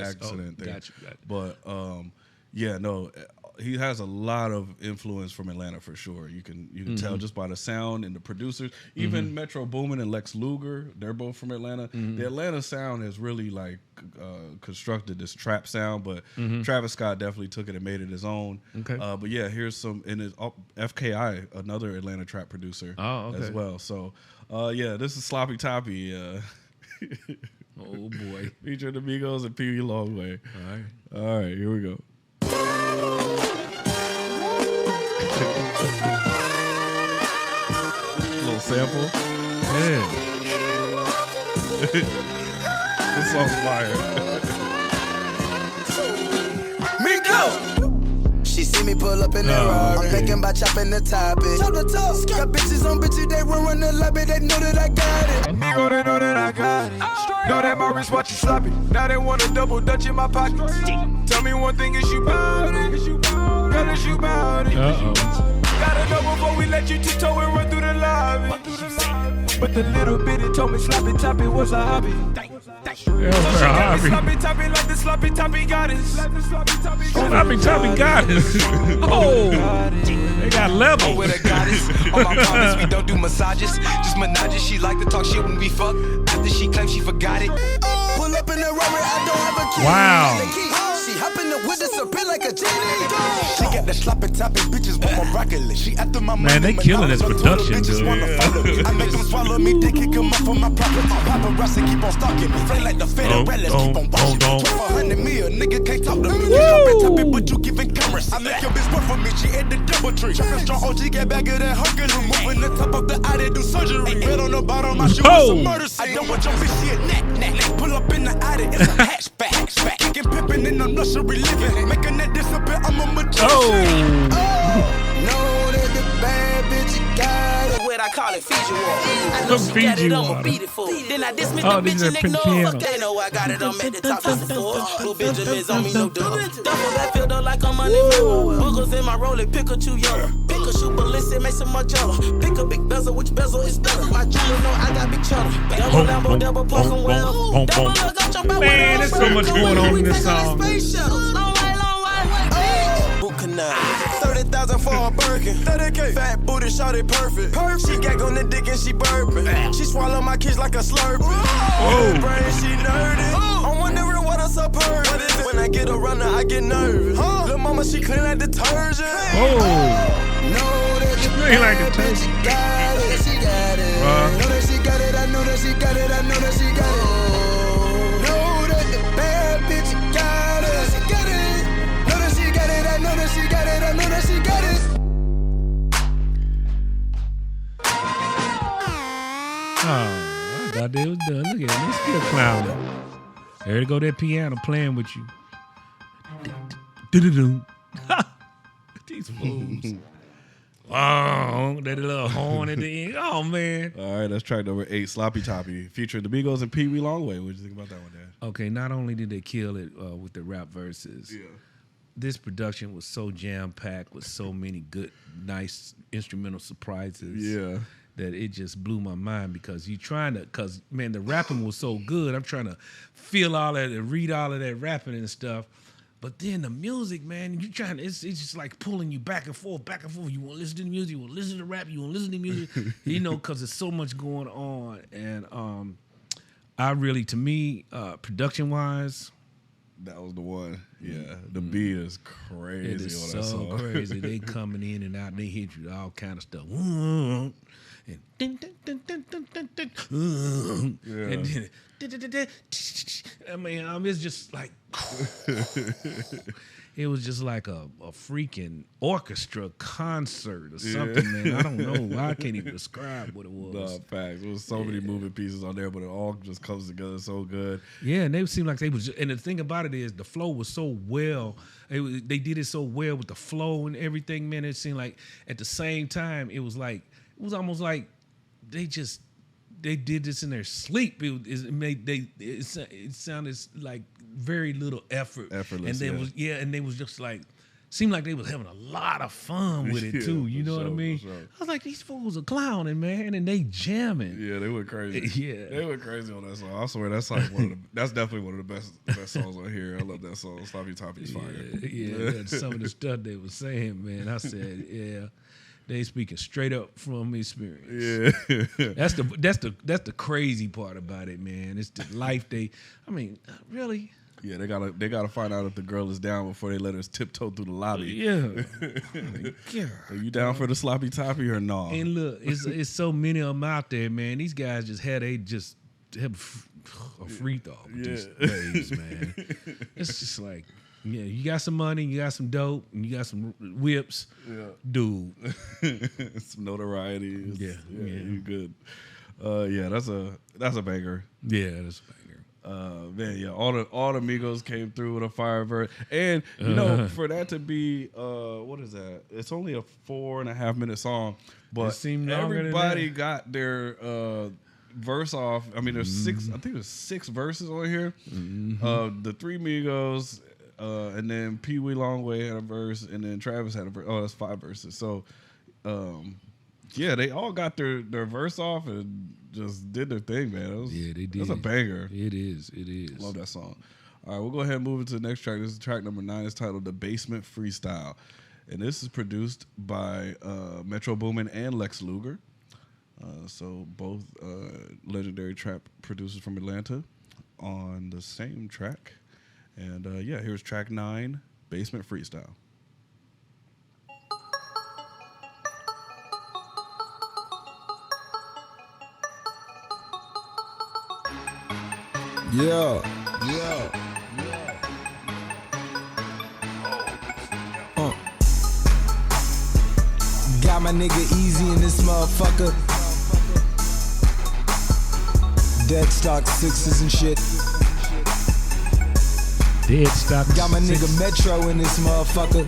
accident there. Got you. But yeah, no. He has a lot of influence from Atlanta for sure. You can tell just by the sound and the producers. Even Metro Boomin and Lex Luger, they're both from Atlanta. The Atlanta sound has really like constructed this trap sound, but Travis Scott definitely took it and made it his own. Okay. But yeah, here's some in his FKI, another Atlanta trap producer as well. So yeah, this is Sloppy Toppy. Oh boy. Featuring the Migos and Pee Wee Longway. All right, here we go. Little sample. Yeah. This song's fire. She see me pull up in the Rari. I'm thinking about chopping the topic. Chop the top. Got bitches on bitches, they run the lobby, they know that I got it. Nigga, they know that I got it. Know that my wristwatch is sloppy. Now they want a double Dutch in my pocket. Tell me one thing, is you bout it? Girl, is you bout it? Gotta know before we let you tiptoe and run through the lobby. But the little bitty told me sloppy toppy was a hobby. Sloppy toppy like the sloppy toppy goddess. Sloppy Toppy got it. Oh. They got levels. With a goddess. On my promise, we don't do massages. Just menages. She like to talk shit when we fuck. After she claims she forgot it. Pull up in the Rari, I don't have a key. Wow. She hop in the with the serpent like a genie. She got the sloppy toppy bitches with my broccoli. She after my Man, they killing this production, dude. I make them swallow me, they kick them up for my property. Paparazzi keep on stalking me. Flame like the Federalists keep on watching me. 100 mil, nigga can't talk to me. You chopping toppy, but you giving cameras. I make your bitch work for me, she ate the double tree. Chopping strong OG, get back of that hunger. Moving the top of the eye, they do surgery. Red on the bottom, I shoot with some murder scene. I don't want your bitch, she a neck. Pull up in the Audi, it's a hatchback. Kicking pimpin' in the nursery living. Making that disappear, I'm a magician. No, that the bad bitch, you got it. What I call it, Fiji water. I know she got it, I'ma beat it for it. Then I dismiss the bitch and ignore. Fuck, they know I got it, I'm at the top of the store. Blue Benjamins on me, no doubt. Duffel that feel though like I'm money mirror. Boogers in my roller, Pikachu yellow. Pikachu ballistic, make some more jello. Pick a big bezel, which bezel is better? My jeweler know I got big cheddar. Double Lambo, double parking well. Double look, I jump out. Man, there's so much going on in this song. Long way. 30,000 for a Birkin. 30K. Fat booty, shot it perfect. She gag on the dick and she burping. She swallow my kids like a slurpee. Oh, brain, she nerdy. I'm wondering what else up her. When I get around her, I get nervous. Little mama, she clean like detergent. Oh, No, that she clean like detergent. She got it. She got it. Know that she got it. I know that she got it. I know that she got it. Know that the bad bitch got it. She got it. Know that she got it. I know that she got it. I know that she got it. Oh, I thought they was done. Look at them. They still clowning. There to go that piano playing with you. Do-do-do. These fools. Oh, that little horn at the end. Oh, man. All right, that's track number 8, Sloppy Toppy, featuring the Migos and Pee Wee Longway. What did you think about that one, Dad? Okay, not only did they kill it with the rap verses, this production was so jam-packed with so many good, nice instrumental surprises. Yeah. That it just blew my mind because man, the rapping was so good. I'm trying to feel all that and read all of that rapping and stuff. But then the music, man, it's just like pulling you back and forth. You want to listen to the music, you want to listen to rap, you want to listen to music, because there's so much going on. And I really, to me, production-wise, that was the one. Yeah, the beat is crazy. It is on that so song. crazy. They coming in and out, and they hit you with all kind of stuff. And dun, dun, dun, dun, dun, dun, dun. And then, I mean, it's just like it was just like a freaking orchestra concert or something, man. I don't know. I can't even describe what it was. No, facts. There was so many moving pieces on there, but it all just comes together so good. Yeah, and they seemed like they was. And the thing about it is, the flow was so well. They did it so well with the flow and everything, man. It seemed like at the same time, it was almost like they did this in their sleep. It sounded like very little effort. Effortless, and they was just like, seemed like they was having a lot of fun with it too. You know what I mean? Sure. I was like, these fools are clowning, man, and they jamming. Yeah, they went crazy. Yeah, they went crazy on that song. I swear that's like that's definitely one of the best songs on here. I love that song. Sloppy Toppy's fire. Yeah, some of the stuff they was saying, man. I said, yeah. They speaking straight up from experience. Yeah, that's the crazy part about it, man. It's the life really. Yeah, they gotta find out if the girl is down before they let her tiptoe through the lobby. Yeah, Are you down for the Sloppy Toppy or no? And look, it's so many of them out there, man. These guys just have a free thought with these days, man. It's just like. Yeah, you got some money, you got some dope, and you got some whips, dude. Some notoriety. Yeah, you good. That's a banger. Yeah, that's a banger. Man, yeah, all the Migos came through with a fire verse, and for that to be what is that? It's only a 4.5 minute song, but everybody got their verse off. I mean, there's six. I think there's 6 verses on here. The 3 Migos. And then Pee Wee Longway had a verse, and then Travis had a verse. Oh, that's 5 verses. So, they all got their verse off and just did their thing, man. They did. That's a banger. It is. Love that song. All right, we'll go ahead and move into the next track. This is track number 9. It's titled "The Basement Freestyle." and this is produced by Metro Boomin and Lex Luger. So both legendary trap producers from Atlanta on the same track. And yeah, here's track 9, Basement Freestyle. Yeah. Got my nigga Easy in this motherfucker. Dead stock 6s and shit. Dead stock. Got my nigga Metro in this motherfucker.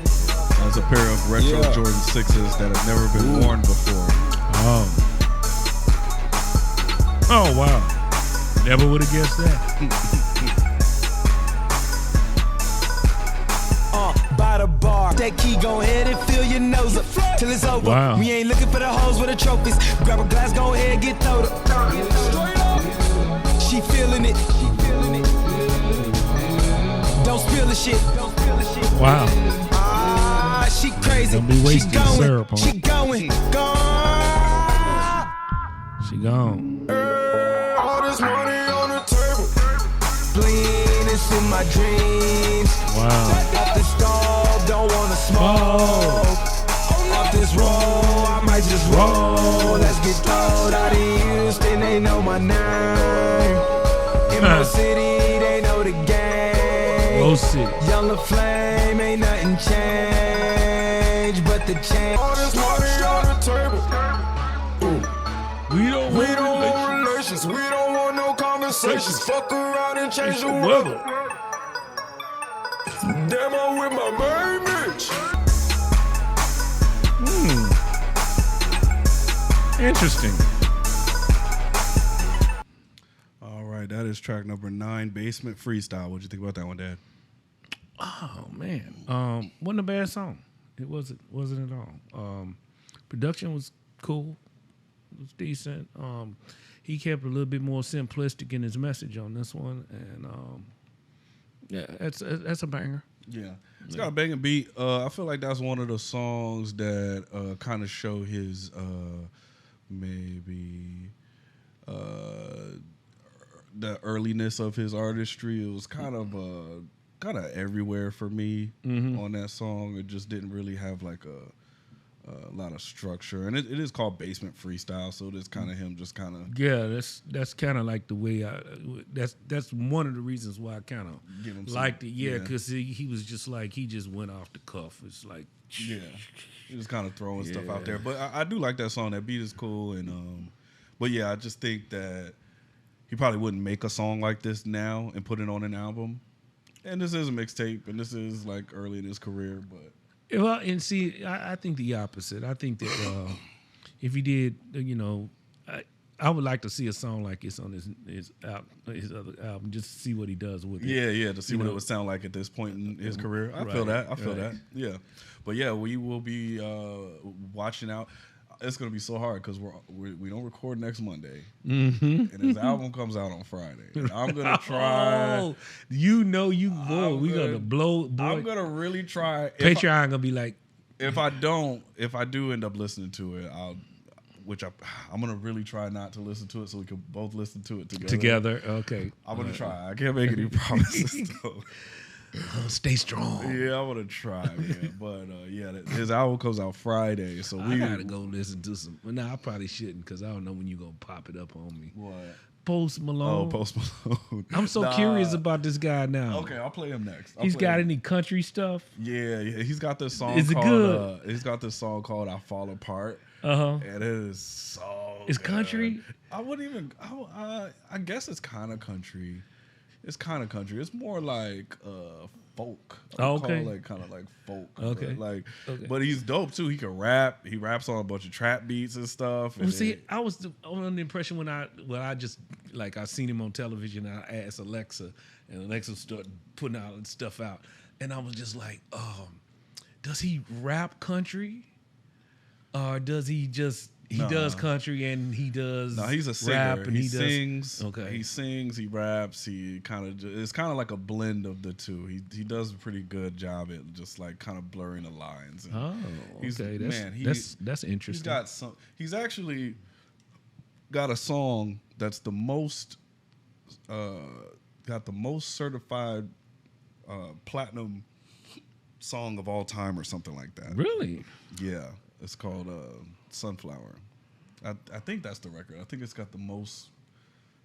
That's a pair of retro Yeah. Jordan 6s that have never been worn before. Oh wow. Never would have guessed that. By the bar, that key go ahead and fill your nose up till it's over. Wow. We ain't looking for the hoes with the trophies. Grab a glass, go ahead and get throwed up. She feeling it. Don't spill the shit. Wow. Ah, she crazy. Don't be wasting she going, syrup on She it. going, gone. She gone. All this money on the table. Bling, it's in my dreams. Wow. Off the stove, don't wanna smoke. Off this roll, I might just roll. Let's get throwed out in Houston, they know my name. In my city, they know the game. Rose City. Young Flame, ain't nothing changed but the change. All this money on the table. We don't We don't want relations, we don't want no conversations. Fuck around and change the weather. Damn, I'm with my main bitch. Interesting. All right, that is track number 9, Basement Freestyle. What'd you think about that one, Dad? Oh man. Wasn't a bad song. It wasn't at all. Production was cool. It was decent. He kept a little bit more simplistic in his message on this one, and yeah, that's a banger. Yeah. It's got a banging beat. I feel like that's one of the songs that kind of show his maybe the earliness of his artistry. It was kind of everywhere for me on that song. It just didn't really have like a lot of structure, and it is called Basement Freestyle, so it's kind of him just kind of Yeah, that's kind of like the way that's one of the reasons why I kind of liked it. Yeah, because he was just like he just went off the cuff. It's like he was kind of throwing stuff out there. But I do like that song. That beat is cool, and but yeah, I just think that he probably wouldn't make a song like this now and put it on an album. And this is a mixtape, and this is like early in his career, but. Well, and see, I think the opposite. I think that if he did, I would like to see a song like this on his other album, just to see what he does with it. Yeah, to see what it would sound like at this point in his career. I feel that. Yeah, but yeah, we will be watching out. It's gonna be so hard because we don't record next Monday, and his album comes out on Friday. And I'm gonna try. Oh, we gonna blow. Boy. I'm gonna really try. Patreon gonna be like. If I do end up listening to it, I'm gonna really try not to listen to it so we can both listen to it together. Okay. I'm gonna try. I can't make any promises though. Stay strong. Yeah, I'm gonna try, man. But yeah, his album comes out Friday, so I gotta go listen to some. Well, no, I probably shouldn't because I don't know when you gonna pop it up on me. What? Post Malone. Oh, Post Malone. I'm so curious about this guy now. Okay, I'll play him next. He's got any country stuff? Yeah, he's got this song. Is it good? He's got this song called "I Fall Apart." And it is so. It's good. country. I wouldn't even. I guess it's kind of country. It's kind of country. It's more like folk. Okay. Call it kind of like folk. Okay. But he's dope too. He can rap. He raps on a bunch of trap beats and stuff. Well, see, I was on the impression when I just I seen him on television. And I asked Alexa, and Alexa started putting out stuff out, and I was just like, does he rap country, or does he just He does country and he does No, he's a singer. rap and he he sings. Okay. He sings. He raps. He kind of. It's kind of like a blend of the two. He does a pretty good job at just like kind of blurring the lines. And okay. That's interesting. He's got some. He's actually got a song that's the most. Got the most certified platinum song of all time or something like that. Really? Yeah, it's called Sunflower. I think that's the record. I think it's got the most.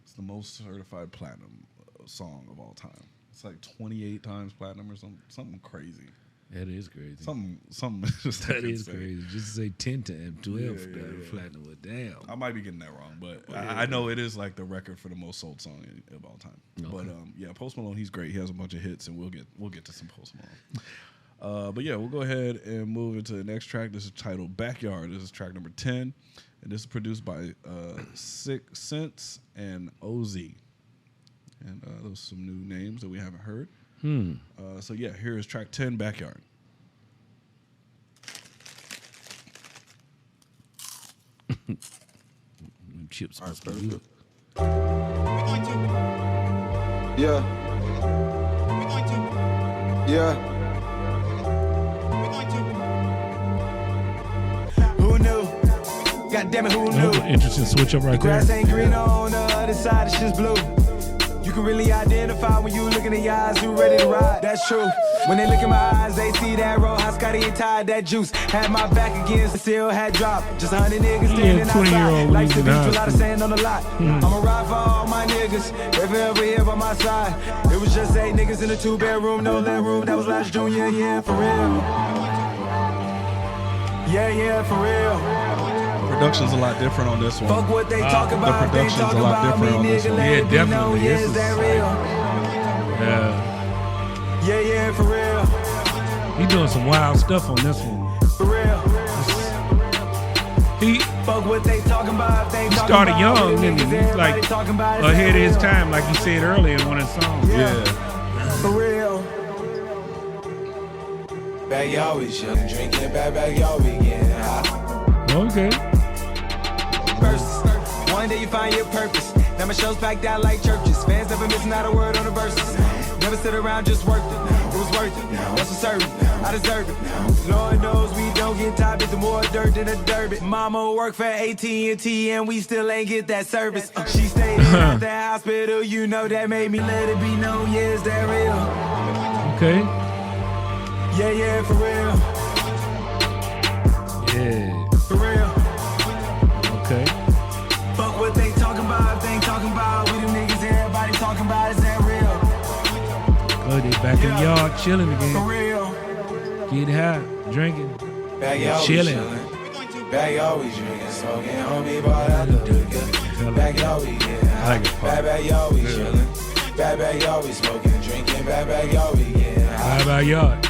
It's the most certified platinum song of all time. It's like 28 times platinum or something crazy. That is crazy. Something just that is insane. crazy. Just to say 10 times 12 Yeah. platinum. Well, damn. I might be getting that wrong, but I know it is like the record for the most sold song of all time. Okay. But yeah, Post Malone, he's great. He has a bunch of hits, and we'll get to some Post Malone. But yeah, we'll go ahead and move into the next track. This is titled Backyard. This is track number 10, and this is produced by 6 Sense and OZ. And those are some new names that we haven't heard. So yeah, here is track 10, Backyard. Chips. All right, yeah. Yeah. Who knew? God damn it, who knew? Interesting switch up right Grass there. ain't green on the other side, it's just blue. You can really identify when you look in the eyes who ready to ride. That's true. When they look in my eyes, they see that roll. How Scotty and tied that juice. Had my back against, still had dropped. Just 100 niggas standing 20-year-old outside. Like when to he be was in a lot high of sand on the lot. I'ma ride for all my niggas. They forever here by my side. It was just 8 niggas in a 2-bedroom, no leg room. That was last June, yeah, for real. Yeah, for real. Production's a lot different on this one. Fuck what they talk about. the production's they talk a lot about different on me, this nigga. one. Let Yeah, it be definitely. known, This yeah, is- is that real? Yeah. For real. He doing some wild stuff on this one. For real. He Fuck what they talking about. They talking started about young, me, didn't he? niggas, He's everybody like talking about it, ahead of is his that time, like you said earlier in one of the songs. Yeah. Yeah. For real. Backyard, we chillin', drinking, backyard, we getting high. Okay. Verses. One day you find your purpose. Now my show's packed out like churches. Fans never missing out a word on the verses. Never sit around, just worked it. It was worth it. That's for certain. I deserve it. Lord knows we don't get tired of the more dirt than a derby. Mama work for AT&T and we still ain't get that service. She stayed in at the hospital. You know that made me let it be known. Yeah, is that real? Okay. Yeah, for real. Yeah. For real. Okay. Fuck what they talking about. If they ain't talking about, we them niggas everybody talking about. Is that real? Good. They back in the yard chilling For again. real. Getting high, drinking, Backyard, chilling. we chillin'. Backyard, we drinking, smoking, homie, bought out the liquor. Backyard, we getting high. I like it. Backyard, we chillin'. Backyard, we smoking, drinking. Backyard, we getting high. Bye bye yard.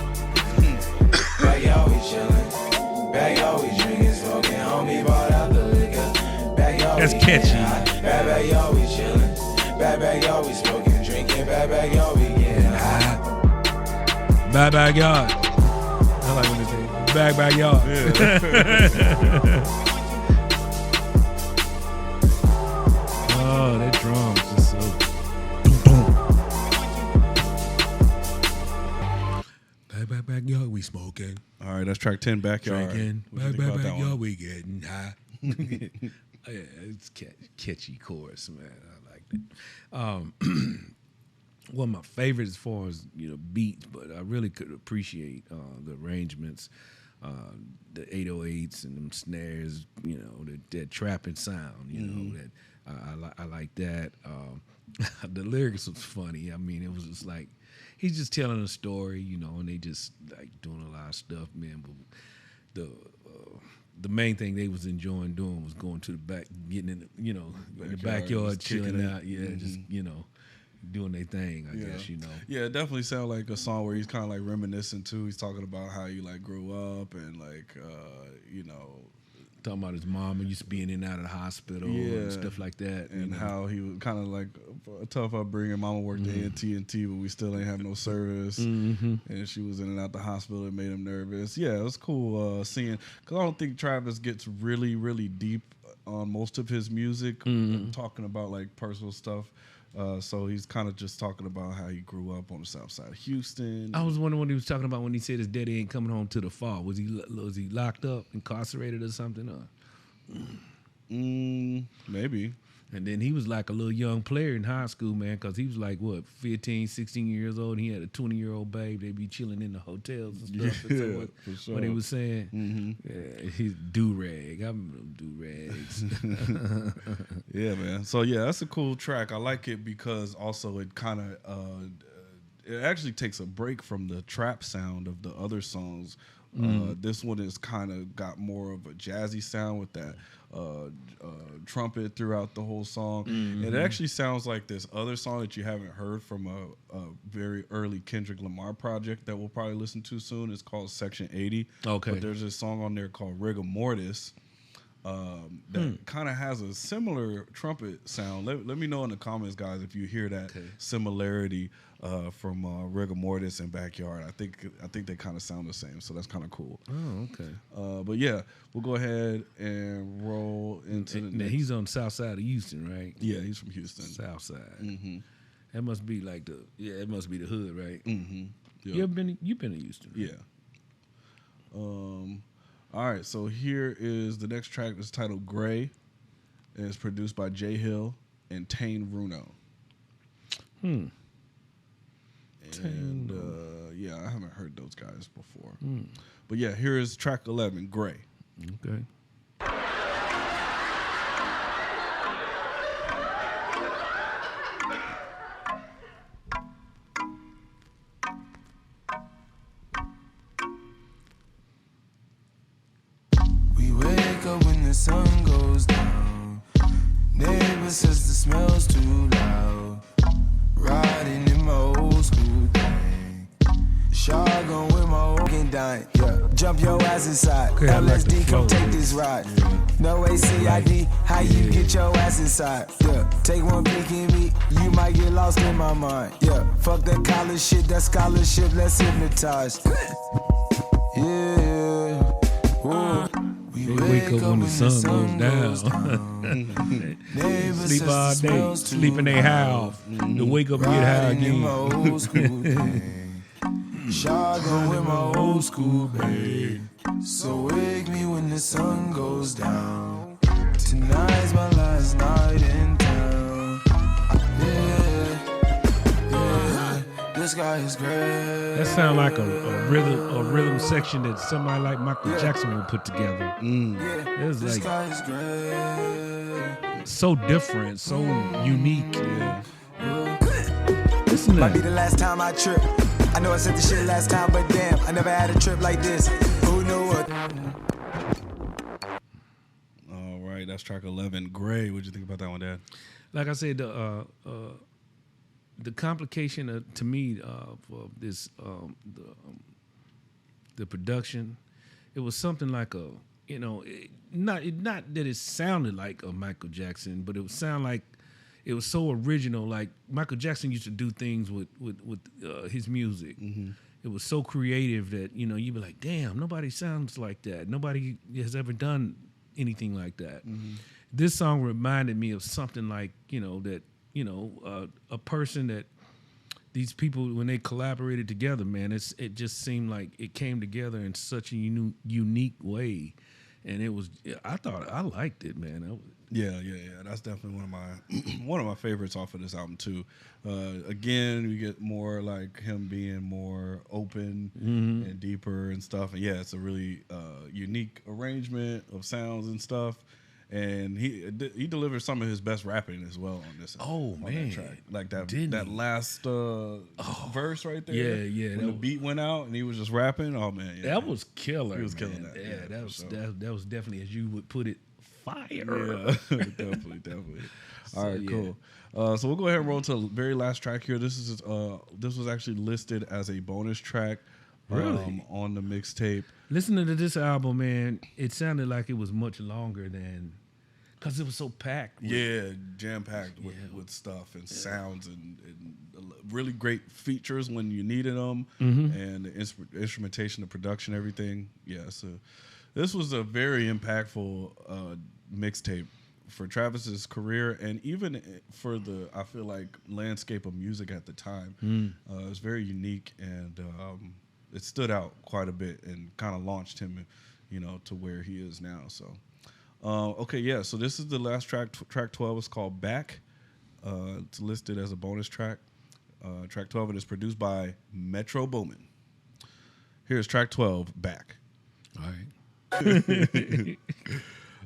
Backyard, we chillin'. Backyard, we drinking, smoking, homie, bought out the liquor. Backyard, That's we catchy. getting high. Backyard, we chillin'. Backyard, we smoking, drinking. Backyard, we getting high. Bye bye yard. I like when they say bye yard. Oh, that drums is so. Bye yard, we smoking. All right, that's track 10, Backyard. Drinking. What you think about that Yard, one? we getting high. Yeah, it's catchy chorus, man. I like it. One of my favorites as far as beats, but I really could appreciate the arrangements, the 808s and them snares. That trapping sound. That I like that. The lyrics was funny. I mean, it was just like he's just telling a story, and they just like doing a lot of stuff, man. But the main thing they was enjoying doing was going to the back, getting in, in the backyard, just kicking chilling it. out, just doing their thing. I guess Yeah, it definitely sounds like a song where he's kind of like reminiscing too. He's talking about how you like grew up and like Talking about his mom used to be in and out of the hospital Yeah. and stuff like that. And you know. how he was kind of like a tough upbringing. Mama worked at AT&T, but we still ain't have no service. And she was in and out the hospital. It made him nervous. Yeah, it was cool seeing. Because I don't think Travis gets really, really deep on most of his music, talking about like personal stuff. So he's kind of just talking about how he grew up on the south side of Houston. I was wondering what he was talking about when he said his daddy ain't coming home till the fall. Was he locked up, incarcerated or something? Maybe. And then he was like a little young player in high school, man, because he was like, 15, 16 years old, and he had a 20-year-old babe. They be chilling in the hotels and stuff. Yeah, So for sure. what he was saying. Yeah, he's do-rag. I'm do-rags. Yeah, man. So, yeah, that's a cool track. I like it because also it kind of, it actually takes a break from the trap sound of the other songs. This one is kind of got more of a jazzy sound with that trumpet throughout the whole song. It actually sounds like this other song that you haven't heard from a very early Kendrick Lamar project that we'll probably listen to soon. It's called Section 80. Okay. But there's a song on there called Rigor Mortis that kind of has a similar trumpet sound. Let me know in the comments, guys, if you hear that similarity from Rigor Mortis and Backyard. I think they kind of sound the same, so that's kind of cool. Oh, okay. But yeah, we'll go ahead and roll into the Now, next. he's on the south side of Houston, right? Yeah, he's from Houston. South side. That must be like it must be the hood, right? Yeah. You've been to Houston, right? Yeah. All right, so here is the next track. It's titled Gray, and it's produced by Jay Hill and Tane Runo. And yeah, I haven't heard those guys before. But yeah, here is track 11, Gray. Okay. We wake up when the sun goes down. Neighbor says the smell's too loud. Riding in my old school thing. Shotgun with my old dime. Yeah. Jump your ass inside. Okay, I like the LSD, flow, come take dude. this ride. No ACID, how you get your ass inside? Yeah. Take one peek at me, you might get lost in my mind. Yeah. Fuck that college shit, that scholarship, let's hypnotize. Yeah. Whoa. They wake up when the sun goes down. Neighbor Sleep says all the day, smell's sleep in too their loud. house. To wake up and get high Riding in my again. old school thing. Shotgun with my old school babe. So wake me when the sun goes down. Tonight's my last night in town. Yeah, this guy is great. That sound like a rhythm section that somebody like Michael Jackson would put together. Yeah, It was this like guy is great. so different, so unique. Listen to Might be that. the last time I trip. I know I said the shit last time, but damn, I never had a trip like this. Who knew what? All right, that's track 11, Gray. What'd you think about that one, Dad? Like I said, the complication to me for this the production, it was something like a not that it sounded like a Michael Jackson, but it would sound like it was so original. Like Michael Jackson used to do things with his music. It was so creative that you'd be like, damn, nobody sounds like that. Nobody has ever done anything like that. This song reminded me of something like a person that these people, when they collaborated together, man, it just seemed like it came together in such a unique way, and I liked it, man. Yeah. That's definitely one of my favorites off of this album too. Again, we get more like him being more open and deeper and stuff. And yeah, it's a really unique arrangement of sounds and stuff. And he delivered some of his best rapping as well on this. Oh, on man. that track. Like that Didn't he? last verse right there. Yeah. When the beat went out and he was just rapping. Oh man, yeah. That was killer. He was man. killing that. Yeah, Yeah, that for was sure. that was definitely, as you would put it, fire. Yeah, definitely. All right, yeah. cool. So we'll go ahead and roll to the very last track here. This was actually listed as a bonus track Really? on the mixtape. Listening to this album, man, it sounded like it was much longer than, because it was so packed. Yeah, jam packed with stuff and sounds and really great features when you needed them, and the instrumentation, the production, everything. Yeah, so this was a very impactful mixtape for Travis's career, and even for the, I feel like, landscape of music at the time. It was very unique, and it stood out quite a bit and kind of launched him, to where he is now. So, okay, yeah. So this is the last track. Track 12 is called "Back." It's listed as a bonus track. Track 12, and it's produced by Metro Boomin. Here's track 12, "Back." All right.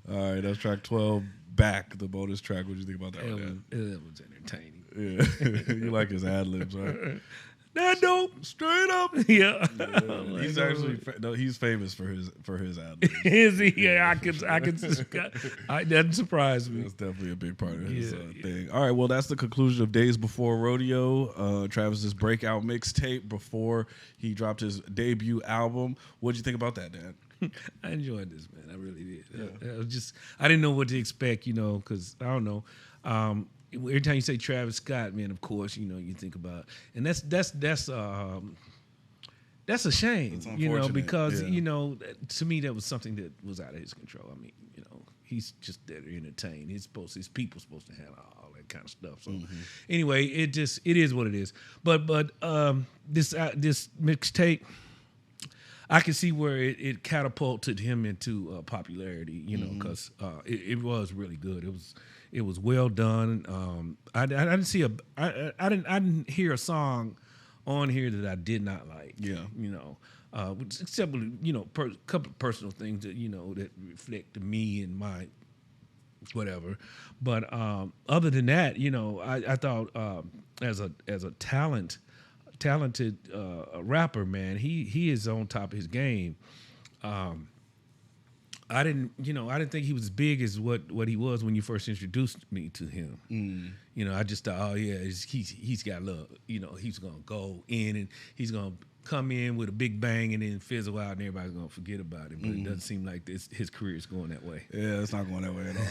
All right, that's track 12, "Back," the bonus track. What do you think about that one, Dan? It was entertaining. Yeah, you like his ad libs, right? That dope. Straight up. Yeah. He's actually he's famous for his ad libs. Is he? Yeah, I can. It doesn't surprise me. That's definitely a big part of his thing. All right, well, that's the conclusion of Days Before Rodeo, Travis's breakout mixtape before he dropped his debut album. What'd you think about that, Dan? I enjoyed this, man. I really did. I didn't know what to expect, because I don't know. Every time you say Travis Scott, man, of course, you think about, and that's a shame, It's because yeah. to me that was something that was out of his control. I mean, he's just there to entertain. His people supposed to handle all that kind of stuff. So anyway, it is what it is. But this mixtape, I can see where it catapulted him into popularity, because it was really good. It was well done. I didn't hear a song on here that I did not like. Yeah, except couple of personal things that that reflect me and my whatever. But other than that, I thought as a talented rapper, man, he is on top of his game. I didn't think he was as big as what he was when you first introduced me to him. I just thought, oh yeah, he's got love. He's gonna go in and he's gonna come in with a big bang and then fizzle out and everybody's gonna forget about it. But it doesn't seem like his career is going that way. Yeah, it's not going that way at all.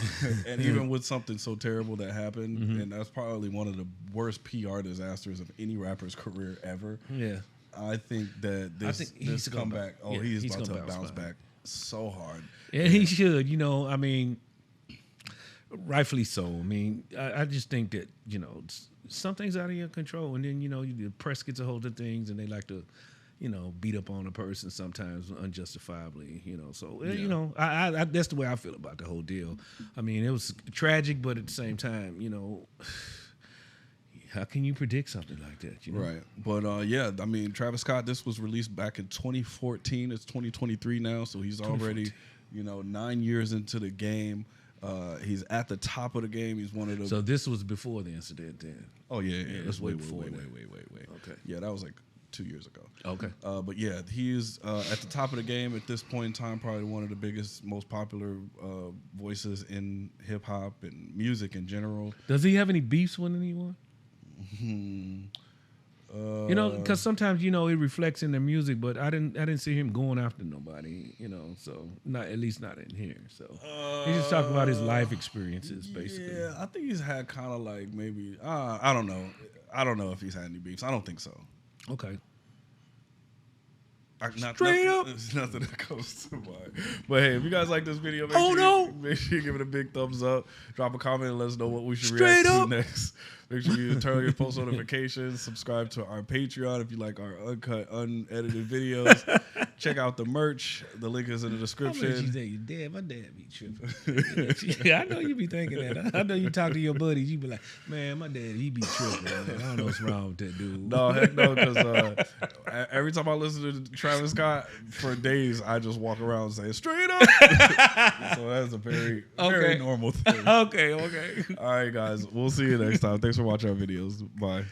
And even with something so terrible that happened, and that's probably one of the worst PR disasters of any rapper's career ever. Yeah, I think that this comeback. He's about to bounce back so hard. Yeah, he should. I mean, rightfully so. I mean, I just think that some things out of your control, and then the press gets a hold of things, and they like to, beat up on a person sometimes unjustifiably. So I that's the way I feel about the whole deal. I mean, it was tragic, but at the same time, how can you predict something like that? Right. But I mean, Travis Scott, this was released back in 2014. It's 2023 now, so he's already 9 years into the game. He's at the top of the game. He's one of the. So this was before the incident, then. Oh yeah. That's way before. Wait. Okay. Yeah, that was like 2 years ago. Okay. But yeah, he's at the top of the game at this point in time. Probably one of the biggest, most popular voices in hip hop and music in general. Does he have any beefs with anyone? Because sometimes it reflects in their music, but I didn't see him going after nobody, so not at least not in here. So he's just talking about his life experiences, basically. Yeah, I think he's had kind of like maybe I don't know if he's had any beefs. I don't think so. Okay. Straight up, there's nothing that comes to mind. But hey, if you guys like this video, make sure you give it a big thumbs up. Drop a comment and let us know what we should react to next. Make sure you turn on your post notifications. Subscribe to our Patreon if you like our uncut, unedited videos. Check out the merch. The link is in the description. You say your dad? My dad be tripping. Yeah, I know you be thinking that. I know you talk to your buddies. You be like, man, my dad, he be tripping. Man. I don't know what's wrong with that dude. No, heck no, because every time I listen to Travis Scott for days, I just walk around saying straight up. So that's a very normal thing. Okay. All right, guys. We'll see you next time. Thanks for watching our videos. Bye.